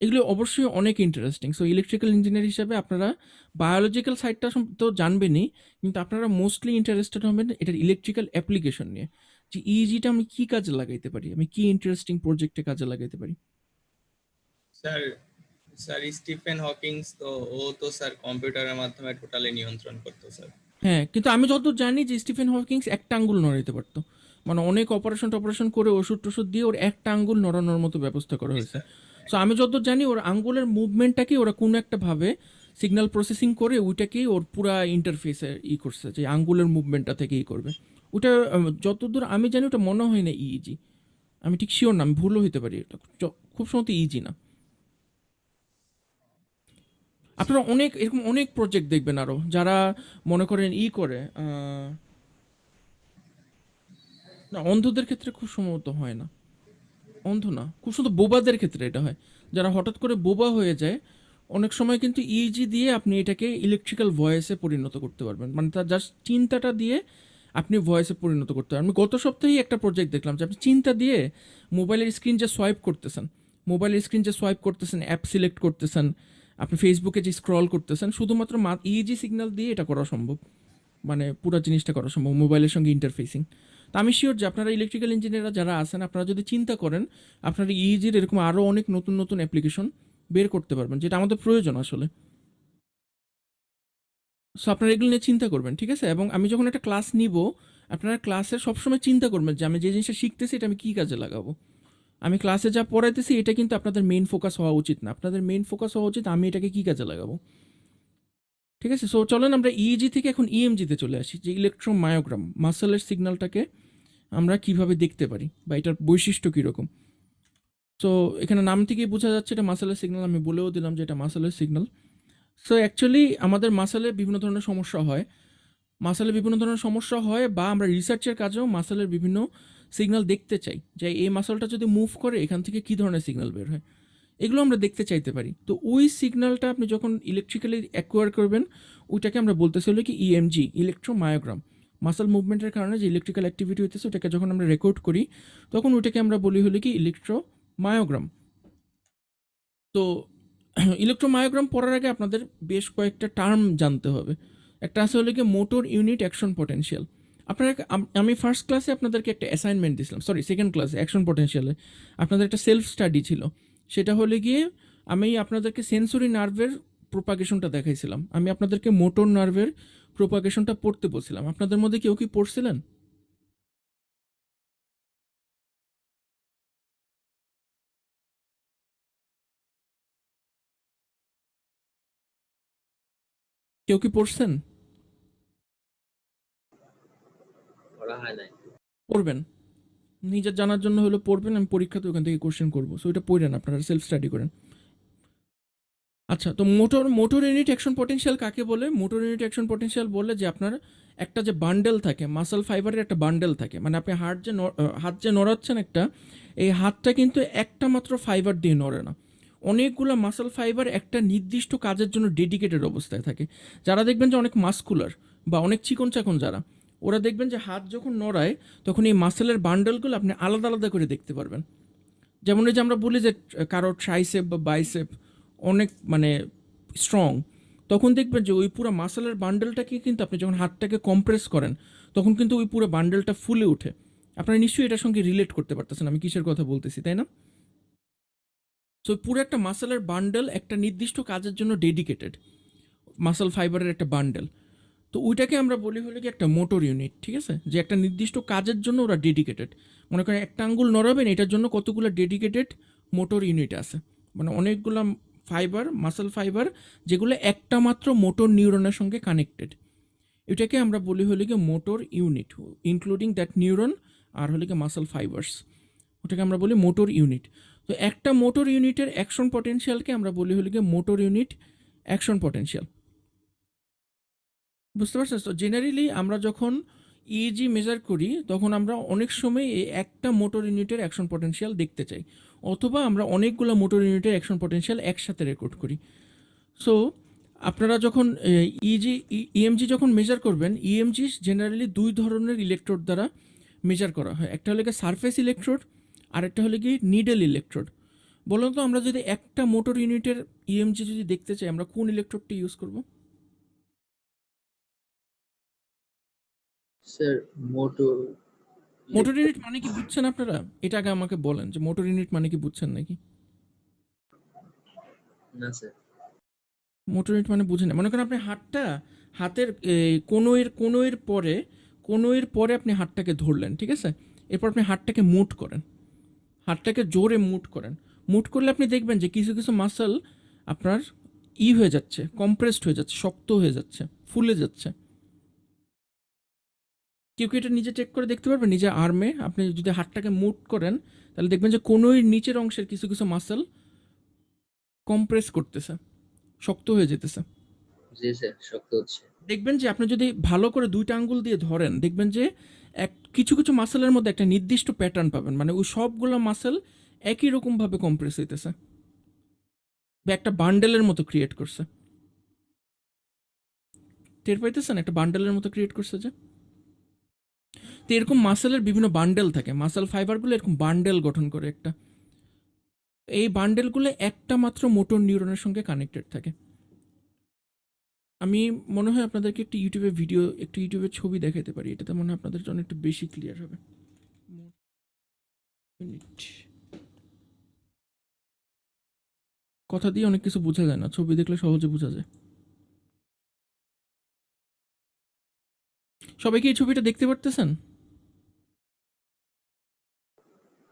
Speaker 2: এগুলো অবশ্যই অনেক ইন্টারেস্টিং। সো ইলেকট্রিক্যাল ইঞ্জিনিয়ার হিসাবে আপনারা বায়োলজিক্যাল সাইডটা তো জানবেনই, কিন্তু আপনারা মোস্টলি ইন্টারেস্টেড হবেন এটার ইলেকট্রিক্যাল অ্যাপ্লিকেশন নিয়ে, যে ইজিটা আমি কি কাজে লাগাইতে পারি, আমি কি ইন্টারেস্টিং প্রজেক্টে কাজে লাগাইতে পারি।
Speaker 10: স্যার স্যার স্টিফেন হকিংস তো ও তো স্যার কম্পিউটারের মাধ্যমে টোটালি নিয়ন্ত্রণ করতো স্যার।
Speaker 2: হ্যাঁ, কিন্তু আমি যতদূর জানি যে স্টিফেন হকিংস একটা আঙ্গুল নড়াইতে পারতো, মানে অনেক অপারেশন করে ওষুধ টষুধ দিয়ে ওর একটা আঙ্গুল নড়ানোর মতো ব্যবস্থা করা হয়েছে। সো আমি যতদূর জানি ওর আঙ্গুলের মুভমেন্টটাকে ওরা কোনো একটা ভাবে সিগন্যাল প্রসেসিং করে ওইটাকেই ওর পুরা ইন্টারফেসে করছে, যে আঙ্গুলের মুভমেন্টটা থেকেই করবে ওটা। যতদূর আমি জানি ওটা মনে হয় না ইজি, আমি ঠিক শিওর না, আমি ভুলও হইতে পারি, এটা খুব সম্ভবত ইজি না। আপনারা এরকম অনেক প্রজেক্ট দেখবেন আরো, যারা মনে করেন করে না, অন্ধদের ক্ষেত্রে খুব সম্ভবত হয় না, অন্ধ না, খুব শুধু বোবাদের ক্ষেত্রে এটা হয়, যারা হঠাৎ করে বোবা হয়ে যায়। অনেক সময় কিন্তু ইজি দিয়ে আপনি এটাকে ইলেকট্রিক্যাল ভয়েসে পরিণত করতে পারবেন, মানে তার জাস্ট চিন্তাটা দিয়ে আপনি ভয়েসে পরিণত করতে পারবেন। আমি গত সপ্তাহেই একটা প্রজেক্ট দেখলাম যে আপনি চিন্তা দিয়ে মোবাইলের স্ক্রিন যে সোয়াইপ করতেছেন, অ্যাপ সিলেক্ট করতেছেন, আপনি ফেসবুকে যে স্ক্রল করতেছেন, শুধুমাত্র ইজি সিগন্যাল দিয়ে এটা করা সম্ভব, মানে পুরো জিনিসটা করা সম্ভব মোবাইলের সঙ্গে ইন্টারফেসিং। তো আমি শিওর যে আপনারা ইলেকট্রিক্যাল ইঞ্জিনিয়াররা যারা আছেন, আপনারা যদি চিন্তা করেন, আপনারা ইজির এরকম আরও অনেক নতুন নতুন অ্যাপ্লিকেশন বের করতে পারবেন, যেটা আমাদের প্রয়োজন আসলে। সো আপনারা এগুলো নিয়ে চিন্তা করবেন, ঠিক আছে? এবং আমি যখন একটা ক্লাস নিব, আপনারা ক্লাসে সবসময় চিন্তা করবেন যে আমি যে জিনিসটা শিখতেছি এটা আমি কী কাজে লাগাবো। আমি ক্লাসে যা পড়াইতেছি এটা কিন্তু আপনাদের মেইন ফোকাস হওয়া উচিত না, আপনাদের মেইন ফোকাস হওয়া উচিত আমি এটাকে কী কাজে লাগাবো, ঠিক আছে? সো চলেন আমরা ইইজি থেকে এখন ইএমজিতে চলে আসি, যে ইলেকট্রোমায়োগ্রাম, মাসেলের সিগন্যালটাকে আমরা কিভাবে দেখতে পারি বা এটার বৈশিষ্ট্য কীরকম। সো এখানে নাম থেকেই বোঝা যাচ্ছে এটা মাসেলের সিগন্যাল, আমি বলেও দিলাম যে এটা মাসেলের সিগন্যাল। সো অ্যাকচুয়ালি আমাদের মাসেলে বিভিন্ন ধরনের সমস্যা হয়, বা আমরা রিসার্চের কাজেও মাসেলের বিভিন্ন সিগন্যাল দেখতে চাই, যে এই মাসেলটা যদি মুভ করে এখান থেকে কী ধরনের সিগন্যাল বের হয়, এগুলো আমরা দেখতে চাইতে পারি। তো ওই সিগন্যালটা আপনি যখন ইলেকট্রিক্যালি অ্যাকোয়ার করবেন, ওইটাকে আমরা বলতেছি হলো কি ইএমজি, ইলেকট্রোমায়োগ্রাম। মাসেল মুভমেন্টের কারণে যে ইলেকট্রিক্যাল অ্যাক্টিভিটি হইতেছে ওটাকে যখন আমরা রেকর্ড করি, তখন ওইটাকে আমরা বলি হলো কি ইলেকট্রোমায়োগ্রাম। তো ইলেকট্রোমায়োগ্রাম পড়ার আগে আপনাদের বেশ কয়েকটা টার্ম জানতে হবে। একটা আছে হলো কি মোটর ইউনিট অ্যাকশন পটেনশিয়াল। আপনারা আমি ফার্স্ট ক্লাসে আপনাদেরকে একটা অ্যাসাইনমেন্ট দিয়েছিলাম, সেকেন্ড ক্লাসে অ্যাকশন পটেনশিয়ালে আপনাদের একটা সেলফ স্টাডি ছিল। সেটা হলে গিয়ে আমি আপনাদেরকে সেন্সরি নার্ভের প্রোপাগেশনটা দেখাইছিলাম, আমি আপনাদেরকে মোটর নার্ভের প্রোপাগেশনটা পড়তে বলছিলাম। আপনাদের মধ্যে কেউ কি পড়ছিলেন? কেউ কি পড়ছেন?
Speaker 4: করা হয় নাই।
Speaker 2: পড়বেন, নিজের জানার জন্য হলো পড়বেন, আমি পরীক্ষাতে ওখান থেকে কোশ্চেন করবো, সো এটা পড়েন, আপনারা সেলফ স্টাডি করেন। আচ্ছা, তো মোটর ইউনিট অ্যাকশন পটেনশিয়াল কাকে বলে? মোটর ইউনিট অ্যাকশন পটেনশিয়াল বলে যে আপনার একটা যে বান্ডেল থাকে, মাসল ফাইবারের একটা বান্ডেল থাকে, মানে আপনি হাত যে নড়াচ্ছেন একটা, এই হাতটা কিন্তু একটা মাত্র ফাইবার দিয়ে নড়ে না, অনেকগুলো মাসল ফাইবার একটা নির্দিষ্ট কাজের জন্য ডেডিকেটেড অবস্থায় থাকে। যারা দেখবেন যে অনেক মাসকুলার বা অনেক চিকন চাকন যারা, ওরা দেখবেন যে হাত যখন নড়ায় তখন এই মাসেলের বান্ডেলগুলো আপনি আলাদা আলাদা করে দেখতে পারবেন। যেমন এই যে আমরা বলি যে কারো ট্রাইসেপ বা বাইসেপ অনেক মানে স্ট্রং, তখন দেখবেন যে ওই পুরো মাসেলের বান্ডেলটাকে কিন্তু আপনি যখন হাতটাকে কম্প্রেস করেন তখন কিন্তু ওই পুরো বান্ডেলটা ফুলে ওঠে। আপনারা নিশ্চয়ই এটার সঙ্গে রিলেট করতে পারতেছেন আমি কিসের কথা বলতেছি, তাই না? সো পুরো একটা মাসেলের বান্ডেল একটা নির্দিষ্ট কাজের জন্য ডেডিকেটেড, মাসেল ফাইবারের একটা বান্ডেল। তো ওইটাকে আমরা বলি হলো কি একটা মোটর ইউনিট, ঠিক আছে? যে একটা নির্দিষ্ট কাজের জন্য ওরা ডেডিকেটেড। মনে করেন একটা আঙ্গুল নড়াবেন, এটার জন্য কতগুলো ডেডিকেটেড মোটর ইউনিট আছে, মানে অনেকগুলো ফাইবার, মাসেল ফাইবার, যেগুলো একটা মাত্র মোটর নিউরনের সঙ্গে কানেক্টেড। এটাকে আমরা বলি হলো কি motor unit, including that neuron আর হলো কি মাসেল ফাইবার্স, ওটাকে আমরা বলি মোটর ইউনিট। তো একটা মোটর ইউনিটের অ্যাকশন পটেনশিয়ালকে আমরা বলি হলো কি মোটর ইউনিট অ্যাকশন পটেনশিয়াল। বুঝতে পারছেন? তো জেনারেলি আমরা যখন ইইজি মেজার করি তখন আমরা অনেক সময় এই একটা মোটর ইউনিটের অ্যাকশন পটেনশিয়াল দেখতে চাই, অথবা আমরা অনেকগুলো মোটর ইউনিটের অ্যাকশন পটেনশিয়াল একসাথে রেকর্ড করি। সো আপনারা যখন ইএমজি যখন মেজার করবেন, ইএমজি জেনারেলি দুই ধরনের ইলেকট্রোড দ্বারা মেজার করা হয়। একটা হলো কি সারফেস ইলেকট্রোড, আর একটা হলো কি নিডল ইলেকট্রোড। বলুন তো আমরা যদি একটা মোটর ইউনিটের ইএমজি যদি দেখতে চাই আমরা কোন ইলেকট্রোডটি ইউজ করব?
Speaker 4: স্যার মোটর
Speaker 2: মোটর ইউনিট মানে কি বুঝছেন আপনারা? এটা আগে আমাকে বলেন যে মোটর ইউনিট মানে কি বুঝছেন নাকি?
Speaker 4: না স্যার।
Speaker 2: মোটর ইউনিট মানে বুঝেন না? মনে করেন আপনি হাতের কোনোয়ের পরে আপনি হাতটাকে ধরলেন, ঠিক আছে? এরপর আপনি হাতটাকে মুট করেন, হাতটাকে জোরে মুট করেন। মুট করলে আপনি দেখবেন যে কিছু কিছু মাসল আপনার হয়ে যাচ্ছে, কম্প্রেসড হয়ে যাচ্ছে, শক্ত হয়ে যাচ্ছে, ফুলে যাচ্ছে। কেউ কি এটা নিজে চেক করে দেখতে পারবেন? নিজে আর্মে আপনি যদি হাতটাকে মুট করেন তাহলে দেখবেন যে কোনোই নিচের অংশের কিছু কিছু মাসল কম্প্রেস করতেছে, শক্ত হয়ে যেতেছে।
Speaker 4: জি স্যার, শক্ত হচ্ছে।
Speaker 2: দেখবেন যে আপনি যদি ভালো করে দুইটা আঙ্গুল দিয়ে ধরেন দেখবেন যে কিছু কিছু মাসেলের মধ্যে একটা নির্দিষ্ট প্যাটার্ন পাবেন, মানে ওই সবগুলো মাসেল একই রকমভাবে কম্প্রেস হইতেছে বা একটা বান্ডেলের মতো ক্রিয়েট করছে। টের পাইতেছেন একটা বান্ডেলের মতো ক্রিয়েট করছে যে? তো এরকম মাসেলের বিভিন্ন বান্ডেল থাকে, মাসেল ফাইবারগুলো এরকম বান্ডেল গঠন করে একটা। এই বান্ডেলগুলো একটা মাত্র মোটর নিউরনের সঙ্গে কানেক্টেড থাকে। আমি মনে হয় আপনাদেরকে একটি ইউটিউবের ছবি দেখাতে পারি, এটাতে মনে হয় আপনাদের জন্য একটু বেশি ক্লিয়ার হবে। কথা দিয়ে অনেক কিছু বোঝা যায় না, ছবি দেখলে সহজে বোঝা যায়। সবাই কি এই ছবিটা দেখতে পারতেছেন?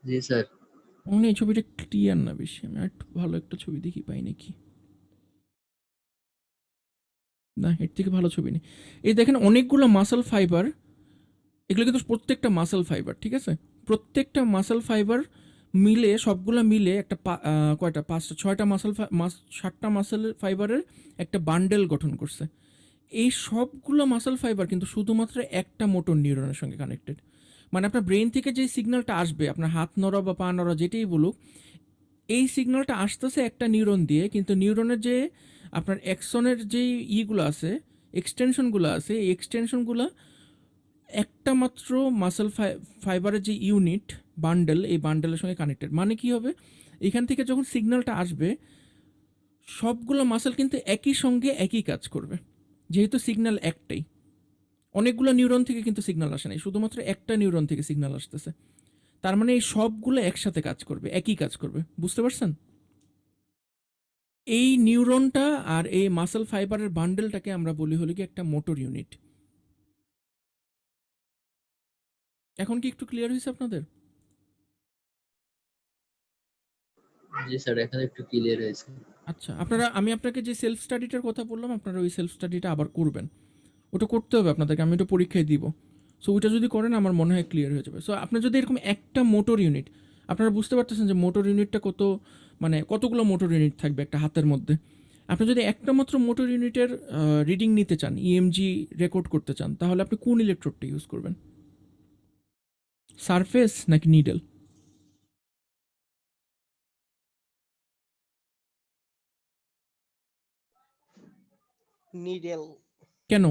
Speaker 4: জি স্যার।
Speaker 2: মনে হয় এই ছবিটা ক্লিয়ার না বেশি, আমি একটু ভালো একটা ছবি দেখি পাই নাকি। না, এর থেকে ভালো ছবি নেই। এই দেখেন অনেকগুলো মাসল ফাইবার, এগুলো কিন্তু প্রত্যেকটা মাসল ফাইবার, ঠিক আছে? প্রত্যেকটা মাসল ফাইবার মিলে, সবগুলো মিলে একটা কয়টা 5-6টা মাসল 7টা মাসল ফাইবারের একটা বান্ডেল গঠন করছে। এই সবগুলো মাসল ফাইবার কিন্তু শুধুমাত্র একটা মোটর নিউরনের সঙ্গে কানেক্টেড। মানে আপনার ব্রেন থেকে যে সিগন্যালটা আসবে, আপনার হাত নড়া বা পা নড়া যেটাই বলুক, এই সিগন্যালটা আসতেছে একটা নিউরন দিয়ে, কিন্তু নিউরনের যে আপনার অ্যাক্সনের যে ইগুলো আছে, এক্সটেনশনগুলো আছে, এই এক্সটেনশনগুলো একটা মাত্র মাসেল ফাইবারের যে ইউনিট বান্ডেল, এই বান্ডেলের সঙ্গে কানেক্টেড। মানে কি হবে, এখান থেকে যখন সিগন্যালটা আসবে সবগুলো মাসেল কিন্তু একই সঙ্গে একই কাজ করবে, যেহেতু সিগন্যাল একটাই। অনেকগুলো নিউরন থেকে কিন্তু সিগন্যাল আসে নাই, শুধুমাত্র একটা নিউরন থেকে সিগন্যাল আসতেছে। তার মানে এই সবগুলো একসাথে কাজ করবে, একই কাজ করবে। বুঝতে পারছেন? এই নিউরনটা আর এই মাসেল ফাইবারের বান্ডেলটাকে আমরা বলি হলো কি একটা মোটর ইউনিট। এখন কি একটু ক্লিয়ার হয়েছে আপনাদের?
Speaker 4: জি স্যার, এখন একটু ক্লিয়ার হয়েছে।
Speaker 2: আচ্ছা, আমি আপনাকে যে সেলফ স্টাডিটার কথা বললাম, আপনারা ওই সেলফ স্টাডিটা আবার করবেন। ওটা করতে হবে আপনাদেরকে, আমি ওটা পরীক্ষায় দিব। সো ওইটা যদি করেন আমার মনে হয় ক্লিয়ার হয়ে যাবে। সো আপনার যদি এরকম একটা মোটর ইউনিট, আপনারা বুঝতে পারতেছেন যে মোটর ইউনিটটা কত, মানে কতগুলো মোটর ইউনিট থাকবে একটা হাতের মধ্যে। আপনি যদি একটা মাত্র মোটর ইউনিটের রিডিং নিতে চান, ইএমজি রেকর্ড করতে চান, তাহলে আপনি কোন ইলেকট্রোডটা ইউজ করবেন? সারফেস নাকি নিডল?
Speaker 7: নিডেল।
Speaker 2: কেন?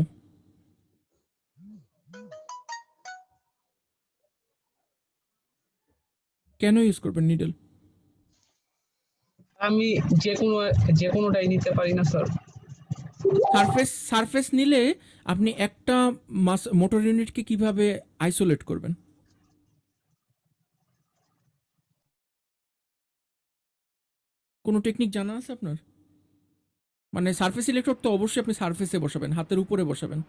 Speaker 2: কেন ইউজ করবেন নিডল?
Speaker 5: আমি যে কোনোটাই নিতে পারি না স্যার।
Speaker 2: সারফেস নিলে আপনি একটা মোটর ইউনিটকে কিভাবে আইসোলেট করবেন? কোনো টেকনিক জানা আছে আপনার? মানে সারফেস ইলেকট্রোড তো অবশ্যই আপনি সারফেসে বসাবেন, হাতের উপরে বসাবেন।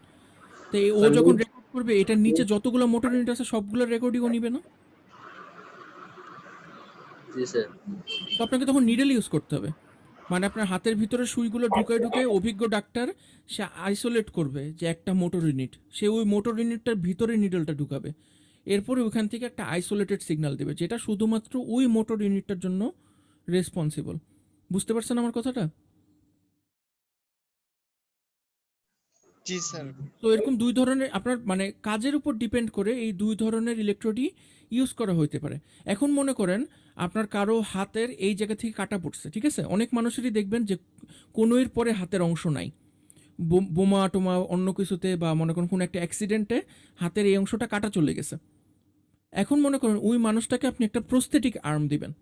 Speaker 2: তো ও যখন রেকর্ড করবে, এটার নিচে যতগুলো মোটর ইউনিট আছে সবগুলো রেকর্ডিং ও নিবে না?
Speaker 4: জি স্যার।
Speaker 2: তো আপনাকে তখন নিডল ইউজ করতে হবে। মানে আপনার হাতের ভিতরে সুইগুলো ঢুকে অভিজ্ঞ ডাক্তার সে আইসোলেট করবে যে একটা মোটর ইউনিট, সে ওই মোটর ইউনিটটার ভিতরে নিডলটা ঢুকাবে, এরপরে ওইখান থেকে একটা আইসোলেটেড সিগন্যাল দেবে যেটা শুধুমাত্র ওই মোটর ইউনিটটার জন্য রেসপন্সিবল। বুঝতে পারছেন আমার কথাটা?
Speaker 7: জি স্যার।
Speaker 2: তো এরকম দুই ধরনের আপনার মানে কাজের উপর ডিপেন্ড করে এই দুই ধরনের ইলেকট্রোডই ইউজ করা হতে পারে। এখন মনে করেন আপনার কারো হাতের এই জায়গা থেকে কাটা পড়ছে, ঠিক আছে? অনেক মানুষেরই দেখবেন যে কোনোর পরে হাতের অংশ নাই, বোমা টোমা অন্য কিছুতে বা মনে করেন কোনো একটা অ্যাক্সিডেন্টে হাতের এই অংশটা কাটা চলে গেছে। এখন মনে করেন ওই মানুষটাকে আপনি একটা প্রস্থেটিক আর্ম দিবেন।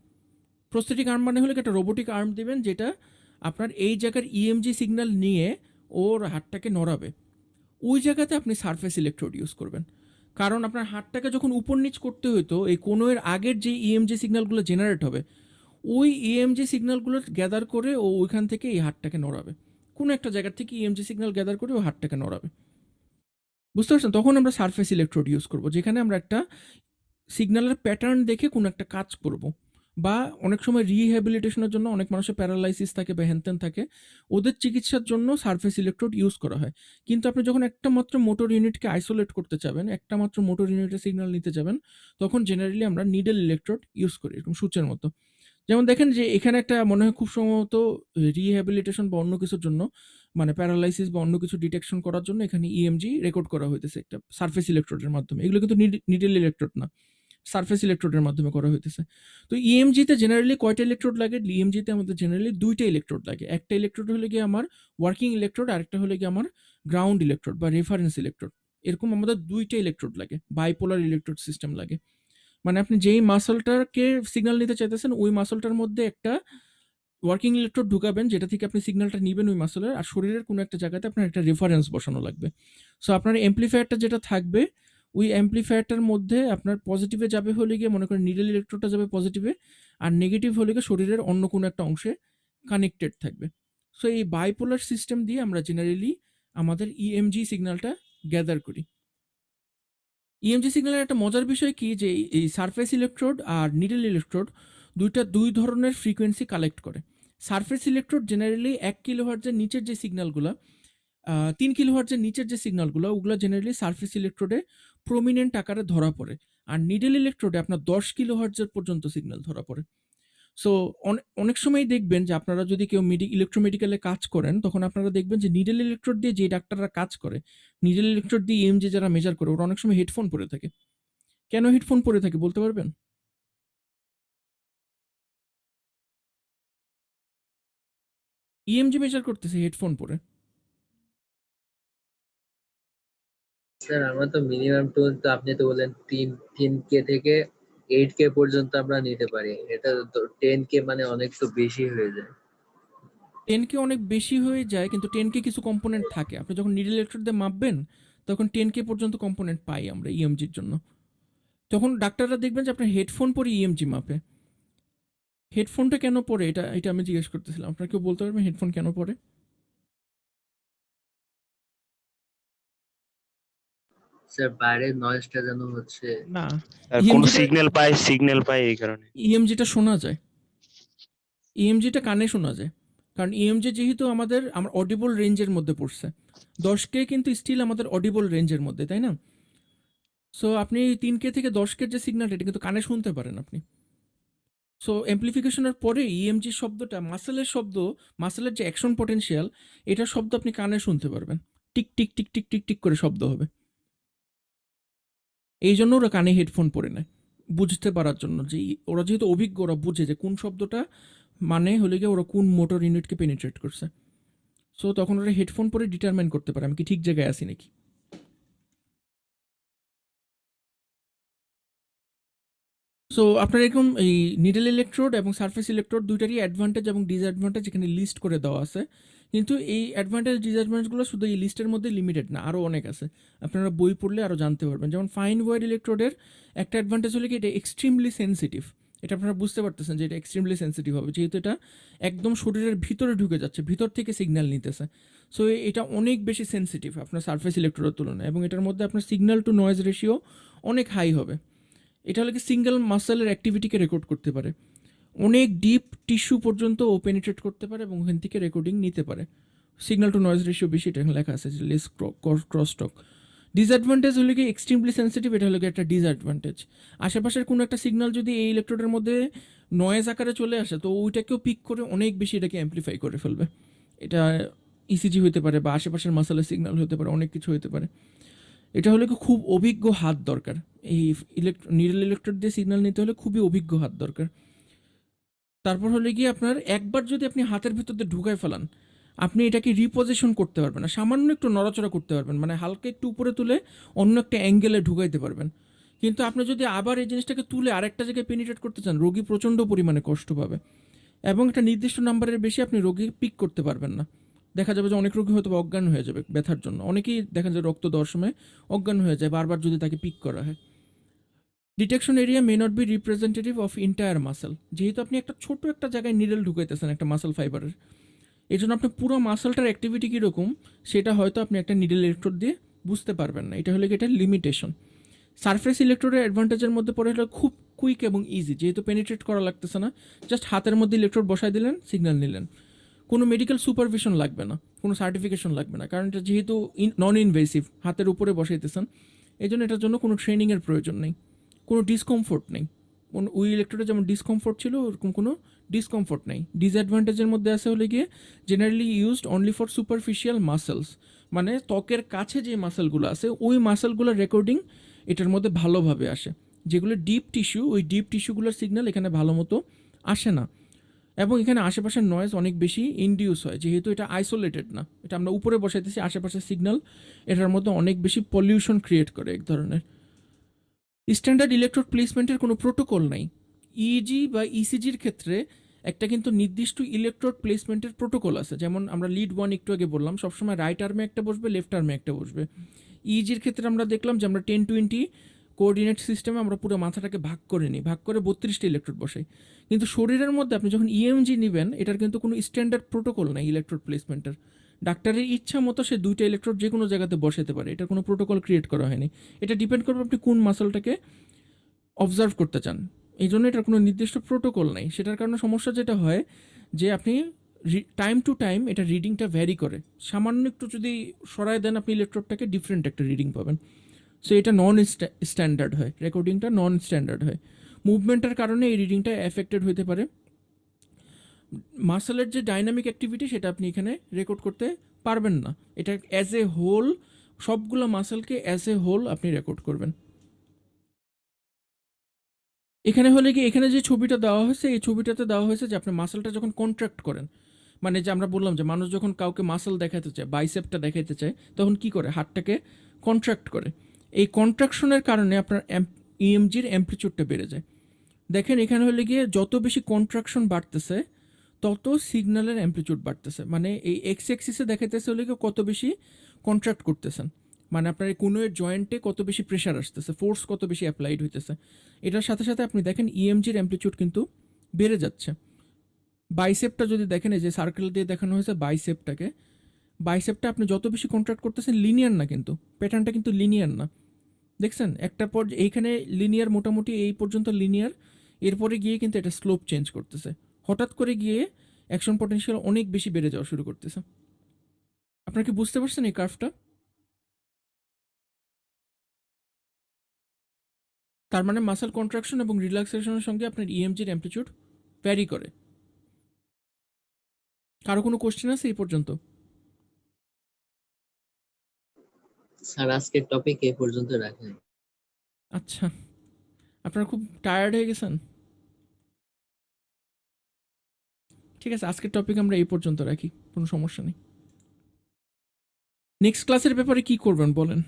Speaker 2: প্রস্থেটিক আর্ম মানে হলো একটা রোবোটিক আর্ম দিবেন যেটা আপনার এই জায়গার ইএমজি সিগন্যাল নিয়ে ওর হাতটাকে নড়াবে। ওই জায়গাতে আপনি সারফেস ইলেকট্রোড ইউজ করবেন, কারণ আপনার হাতটাকে যখন উপর নিচ করতে হতো এই কোনোর আগের যে ইএমজি সিগন্যালগুলো জেনারেট হবে, ওই ইএমজি সিগন্যালগুলো গ্যাদার করে ও ওইখান থেকে এই হাতটাকে নড়াবে। কোনো একটা জায়গার থেকে ইএমজি সিগন্যাল গ্যাদার করে ও হাতটাকে নড়াবে। বুঝতে পারছেন? তখন আমরা সারফেস ইলেকট্রোড ইউজ করব, যেখানে আমরা একটা সিগন্যালের প্যাটার্ন দেখে কোনো একটা কাজ করব। বা অনেক সময় রিহ্যাবিলিটেশনের জন্য অনেক মানুষের প্যারালাইসিস থাকে বা হ্যানত্যান থাকে, ওদের চিকিৎসার জন্য সারফেস ইলেকট্রোড ইউজ করা হয়। কিন্তু আপনি যখন একটা মাত্র মোটর ইউনিটকে আইসোলেট করতে চাবেন, একটা মাত্র মোটর ইউনিটের সিগন্যাল নিতে যাবেন, তখন জেনারেলি আমরা নিডল ইলেকট্রোড ইউজ করি, এরকম সূচের মতো। যেমন দেখেন যে এখানে একটা মনে হয় খুব সম্ভবত রিহ্যাবিলিটেশন বা অন্য কিছুর জন্য, মানে প্যারালাইসিস বা অন্য কিছু ডিটেকশন করার জন্য এখানে ইএমজি রেকর্ড করা হইতেছে একটা সারফেস ইলেকট্রোডের মাধ্যমে। এগুলো কিন্তু নিডল ইলেকট্রোড না, সারফেস ইলেকট্রোডের মাধ্যমে করা হইতেছে। তো ইএমজিতে জেনারেলি কয়টা ইলেকট্রোড লাগে? ইএমজিতে আমাদের জেনারেলি দুইটা ইলেকট্রোড লাগে। একটা ইলেকট্রোড হলে গিয়ে আমার ওয়ার্কিং ইলেকট্রোড, আরেকটা হলে গিয়ে আমার গ্রাউন্ড ইলেকট্রোড বা রেফারেন্স ইলেকট্রোড। এরকম আমাদের দুইটা ইলেকট্রোড লাগে, বাইপোলার ইলেকট্রোড সিস্টেম লাগে। মানে আপনি যেই মাসলটাকে সিগন্যাল নিতে চাইতেছেন ওই মাসলটার মধ্যে একটা ওয়ার্কিং ইলেকট্রোড ঢুকাবেন যেটা থেকে আপনি সিগন্যালটা নিবেন ওই মাসলের, আর শরীরের কোনো একটা জায়গাতে আপনার একটা রেফারেন্স বসানো লাগবে। সো আপনার অ্যাম্প্লিফায়ারটা যেটা থাকবে ওই অ্যাম্প্লিফায়ারটার মধ্যে আপনার পজিটিভে যাবে হলে গিয়ে মনে করেন নিডল ইলেকট্রোডটা যাবে পজিটিভে, আর নেগেটিভ হলে গিয়ে শরীরের অন্য কোনো একটা অংশে কানেক্টেড থাকবে। সো এই বাইপোলার সিস্টেম দিয়ে আমরা জেনারেলি আমাদের ইএমজি সিগন্যালটা গ্যাদার করি। ইএমজি সিগন্যালের একটা মজার বিষয় কি যে এই সারফেস ইলেকট্রোড আর নিডল ইলেকট্রোড দুই ধরনের ফ্রিকোয়েন্সি কালেক্ট করে। সারফেস ইলেকট্রোড জেনারেলি 1 কিলোহার্টজের নিচের যে সিগন্যালগুলো, 3 কিলোহার্টজের নিচের যে সিগন্যালগুলো, ওগুলো জেনারেলি সারফেস ইলেকট্রোডে প্রমিনেন্ট আকারে ধরা পড়ে। আর নিডল ইলেকট্রোডে আপনার 10 কিলোহার্টজের পর্যন্ত সিগন্যাল ধরা পড়ে। সো অনেক সময় দেখবেন যে আপনারা যদি কেউ ইলেকট্রোমেডিক্যালে কাজ করেন, তখন আপনারা দেখবেন যে নিডল ইলেকট্রোড দিয়ে যে ডাক্তাররা কাজ করে, নিডল ইলেকট্রোড দিয়ে ইএমজি যারা মেজার করে, ওরা অনেক সময় হেডফোন পরে থাকে। কেন হেডফোন পরে থাকে বলতে পারবেন? ইএমজি মেজার করতেছে হেডফোন পরে।
Speaker 4: স্যার আমরা তো মিনিমাম টুল তো আপনি তো বলেন 3K থেকে 8K পর্যন্ত আমরা নিতে পারি। এটা তো 10K মানে অনেক তো বেশি হয়ে যায়।
Speaker 2: 10K অনেক বেশি হয়ে যায়, কিন্তু 10K কিছু কম্পোনেন্ট থাকে। আপনি যখন নিডল ইলেকট্রোড দিয়ে মাপবেন তখন 10K পর্যন্ত কম্পোনেন্ট পাই আমরা ইএমজির জন্য। তখন ডাক্তাররা দেখবেন যে আপনার হেডফোন পরে ইএমজি মাপে। হেডফোনটা কেন পরে এটা আমি জিজ্ঞেস করতেছিলাম। আপনারা কেউ বলতে পারবেন হেডফোন কেন পরে?
Speaker 4: স্যার বাইরের নয়েজটা যেন হচ্ছে
Speaker 2: না,
Speaker 9: আর কোন সিগন্যাল পায় এই কারণে।
Speaker 2: ইএমজিটা শোনা যায়, ইএমজিটা কানে শোনা যায়। কারণ ইএমজি যেহেতু আমার অডিবল রেঞ্জের মধ্যে পড়ছে, 10K কিন্তু স্টিল আমাদের অডিবল রেঞ্জের মধ্যে, তাই না? সো আপনি 3K থেকে 10K যে সিগন্যাল, এটা কিন্তু কানে শুনতে পারেন আপনি। সো অ্যাম্প্লিফিকেশনের পরে ইএমজি শব্দটা মাসেলের যে অ্যাকশন পটেনশিয়াল, এটার শব্দ আপনি কানে শুনতে পারবেন। Tick tick tick tick tick tick করে শব্দ হবে। এই জন্য ওরা কানে হেডফোন পরে নেয়, বুঝতে পারার জন্য যে ওরা যেহেতু অভিজ্ঞ, ওরা বুঝে যে কোন শব্দটা মানে হলে গিয়ে ওরা কোন মোটর ইউনিটকে পেনিট্রেট করছে। সো তখন ওরা হেডফোন পরে ডিটারমাইন করতে পারে আমি কি ঠিক জায়গায় আছি নাকি। সো আপনার এরকম এই নিডল ইলেকট্রোড এবং সারফেস ইলেকট্রোড দুইটারই অ্যাডভান্টেজ এবং ডিসঅ্যাডভান্টেজ এখানে লিস্ট করে দেওয়া আছে, কিন্তু এই অ্যাডভান্টেজ ডিসঅ্যাডভান্টেজগুলো শুধু এই লিস্টের মধ্যে লিমিটেড না, আরও অনেক আছে, আপনারা বই পড়লে আরও জানতে পারবেন। যেমন ফাইন ওয়্যার ইলেকট্রোডের একটা অ্যাডভান্টেজ হলে কি এটা এক্সট্রিমলি সেন্সিটিভ, এটা আপনারা বুঝতে পারতেছেন যে এটা এক্সট্রিমলি সেন্সিটিভ হবে, যেহেতু এটা একদম শরীরের ভিতরে ঢুকে যাচ্ছে, ভিতর থেকে সিগন্যাল নিতেছে। সো এটা অনেক বেশি সেন্সিটিভ আপনার সারফেস ইলেকট্রোডের তুলনায়, এবং এটার মধ্যে আপনার সিগন্যাল টু নয়েজ রেশিও অনেক হাই হবে। এটা হলে কি সিঙ্গেল মাসেলের অ্যাক্টিভিটিকে রেকর্ড করতে পারে, অনেক ডিপ টিস্যু পর্যন্ত ও পেনিট্রেট করতে পারে এবং ওখান থেকে রেকর্ডিং নিতে পারে। সিগন্যাল টু নয়েজ রেশিও বেশি, এটা এখানে লেখা আছে যে লেস ক্রস টক। ডিসঅ্যাডভান্টেজ হলে কি এক্সট্রিমলি সেন্সিটিভ, এটা হলো কি একটা ডিসঅ্যাডভান্টেজ। আশেপাশের কোনো একটা সিগন্যাল যদি এই ইলেকট্রোডের মধ্যে নয়েজ আকারে চলে আসে তো ওইটাকেও পিক করে অনেক বেশি এটাকে অ্যাম্প্লিফাই করে ফেলবে। এটা ইসিজি হতে পারে বা আশেপাশের মাসেলের সিগন্যাল হতে পারে, অনেক কিছু হতে পারে। এটা হলে কি খুব অভিজ্ঞ হাত দরকার, এই নিডল ইলেকট্রোড দিয়ে সিগন্যাল নিতে হলে খুবই অভিজ্ঞ হাত দরকার। তারপর হলে গিয়ে আপনার একবার যদি আপনি হাতের ভিতর দিয়ে ঢুকায় ফেলান, আপনি এটাকে রিপোজিশন করতে পারবেন না, সামান্য একটু নড়াচড়া করতে পারবেন, মানে হালকা একটু উপরে তুলে অন্য একটা অ্যাঙ্গেলে ঢুকাইতে পারবেন। কিন্তু আপনি যদি আবার এই জিনিসটাকে তুলে আরেকটা জায়গায় পেনিট্রেট করতে চান, রোগী প্রচণ্ড পরিমাণে কষ্ট পাবে এবং একটা নির্দিষ্ট নাম্বারের বেশি আপনি রোগী পিক করতে পারবেন না। দেখা যাবে যে অনেক রোগী হয়তো অজ্ঞান হয়ে যাবে ব্যথার জন্য, অনেকেই দেখা যায় রক্ত দেওয়ার সময় অজ্ঞান হয়ে যায় বারবার যদি তাকে পিক করা হয়। Detection area may not be representative of entire muscle, যেহেতু আপনি একটা ছোট একটা জায়গায় নিডল ঢুকাইতেছেন একটা মাসেল ফাইবারের, এই জন্য আপনি পুরো মাসেলটার অ্যাক্টিভিটি কীরকম সেটা হয়তো আপনি একটা নিডল ইলেকট্রোড দিয়ে বুঝতে পারবেন না, এটা হলে কি এটা লিমিটেশন। সারফেস ইলেকট্রোডের অ্যাডভান্টেজের মধ্যে পড়ে হলো খুব কুইক এবং ইজি, যেহেতু পেনিট্রেট করা লাগতেছে না, জাস্ট হাতের মধ্যে ইলেকট্রোড বসাই দিলেন, সিগন্যাল নিলেন, কোনো মেডিকেল সুপারভিশন লাগবে না, কোনো সার্টিফিকেশন লাগবে না, কারণ এটা যেহেতু নন ইনভেসিভ হাতের উপরে বসাইতেছেন, এই জন্য এটার জন্য কোনো ট্রেনিংয়ের প্রয়োজন নেই, কোনো ডিসকমফোর্ট নেই। ওই ইলেকট্রোডে যেমন ডিসকমফোর্ট ছিল ওরকম কোনো ডিসকমফোর্ট নেই। ডিসঅ্যাডভান্টেজের মধ্যে আছে হলে গিয়ে generally used only for superficial muscles, মানে ত্বকের কাছে যে মাসেলগুলো আছে ওই মাসেলগুলোর রেকর্ডিং এটার মধ্যে ভালোভাবে আসে, যেগুলো ডিপ টিস্যু, ওই ডিপ টিস্যুগুলোর সিগন্যাল এখানে ভালো মতো আসে না, এবং এখানে আশেপাশের নয়েজ অনেক বেশি ইনডিউস হয়, যেহেতু এটা আইসোলেটেড না, এটা আমরা উপরে বসাইতেছি, আশেপাশের সিগন্যাল এটার মধ্যে অনেক বেশি পলিউশন ক্রিয়েট করে এক ধরনের। স্ট্যান্ডার্ড ইলেকট্রোড প্লেসমেন্টের কোনো প্রোটোকল নাই। ইইজি বা ইসিজির ক্ষেত্রে একটা কিন্তু নির্দিষ্ট ইলেকট্রোড প্লেসমেন্টের প্রোটোকল আছে, যেমন আমরা লিড 1 একটু আগে বললাম, সবসময় রাইট আর্মে একটা বসবে, লেফট আর্মে একটা বসবে। ইইজির ক্ষেত্রে আমরা দেখলাম যে আমরা 10-20 কোঅর্ডিনেট সিস্টেমে আমরা পুরো মাথাটাকে ভাগ করে নিই, ভাগ করে 32টা ইলেকট্রোড বসাই, কিন্তু শরীরের মধ্যে আপনি যখন ইএমজি নেবেন এটার কিন্তু কোনো স্ট্যান্ডার্ড প্রোটোকল নেই ইলেকট্রোড প্লেসমেন্টের। ডাক্তারের ইচ্ছা মতো সে 2টা ইলেকট্রোড যে কোনো জায়গাতে বসাতে পারে, এটা কোনো প্রোটোকল ক্রিয়েট করা হয়নি। এটা ডিপেন্ড করবে আপনি কোন মাসলটাকে অবজার্ভ করতে চান, এই জন্য এটার কোনো নির্দিষ্ট প্রোটোকল নেই। সেটার কারণে সমস্যা যেটা হয় যে আপনি টাইম টু টাইম এটা রিডিংটা ভ্যারি করে, সামান্য একটু যদি সরায় দেন আপনি ইলেকট্রোডটাকে ডিফারেন্ট একটা রিডিং পাবেন। সো এটা নন স্ট্যান্ডার্ড হয়, রেকর্ডিংটা নন স্ট্যান্ডার্ড হয়, মুভমেন্টের কারণে এই রিডিংটা এফেক্টেড হতে পারে। মাসেলের যে ডাইনামিক অ্যাক্টিভিটি সেটা আপনি এখানে রেকর্ড করতে পারবেন না, এটা অ্যাজ এ হোল সবগুলো মাসেলকে অ্যাজ এ হোল আপনি রেকর্ড করবেন। এখানে হলে কি এখানে যে ছবিটা দেওয়া হয়েছে এই ছবিটাতে দেওয়া হয়েছে যে আপনি মাসেলটা যখন কন্ট্রাক্ট করেন, মানে যে আমরা বললাম যে মানুষ যখন কাউকে মাসেল দেখাতে চায়, বাইসেপটা দেখাতে চায়, তখন কি করে, হাতটাকে কন্ট্রাক্ট করে। এই কন্ট্রাকশনের কারণে আপনার ইএমজির অ্যাম্প্লিটিউডটা বেড়ে যায়। দেখেন এখানে হলে গিয়ে যত বেশি কন্ট্রাকশন বাড়তেছে তত সিগন্যালের অ্যাম্প্লিটিউড বাড়তেছে, মানে এই এক্স অ্যাক্সিসে দেখাইতেছে হলে গিয়ে কত বেশি কন্ট্রাক্ট করতেছেন, মানে আপনার কোনো জয়েন্টে কত বেশি প্রেশার আসতেছে, ফোর্স কত বেশি অ্যাপ্লাইড হইতেছে। এটার সাথে সাথে আপনি দেখেন ইএমজির অ্যাম্প্লিটিউড কিন্তু বেড়ে যাচ্ছে। বাইসেপটা যদি দেখেন, এই যে সার্কেল দিয়ে দেখানো হয়েছে বাইসেপটাকে, বাইসেপটা আপনি যত বেশি কন্ট্রাক্ট করতেছেন লিনিয়ার না, কিন্তু প্যাটার্নটা কিন্তু লিনিয়ার না, দেখছেন একটা পর এইখানে লিনিয়ার, মোটামুটি এই পর্যন্ত লিনিয়ার, এরপরে গিয়ে কিন্তু এটা স্লোপ চেঞ্জ করতেছে, হঠাৎ করে গিয়ে অ্যাকশন পটেনশিয়াল অনেক বেশি বেড়ে যাওয়া শুরু করতেছে। আপনারা কি বুঝতে পারছেন এই কার্ভটা? তার মানে মাসেল কন্ট্রাকশন এবং রিল্যাক্সেশনের সঙ্গে আপনার ইএমজির অ্যাম্প্লিটিউড ভ্যারি করে। কারো কোনো কোশ্চেন আছে এই পর্যন্ত?
Speaker 4: স্যার আজকের টপিক এই পর্যন্ত রাখেন।
Speaker 2: আচ্ছা, আপনারা খুব টায়ার্ড হয়ে গেছেন? ঠিক আছে, আজকের টপিক আমরা এই পর্যন্ত রাখি, কোনো সমস্যা নেই। নেক্সট ক্লাসের ব্যাপারে কি করবেন বলেন?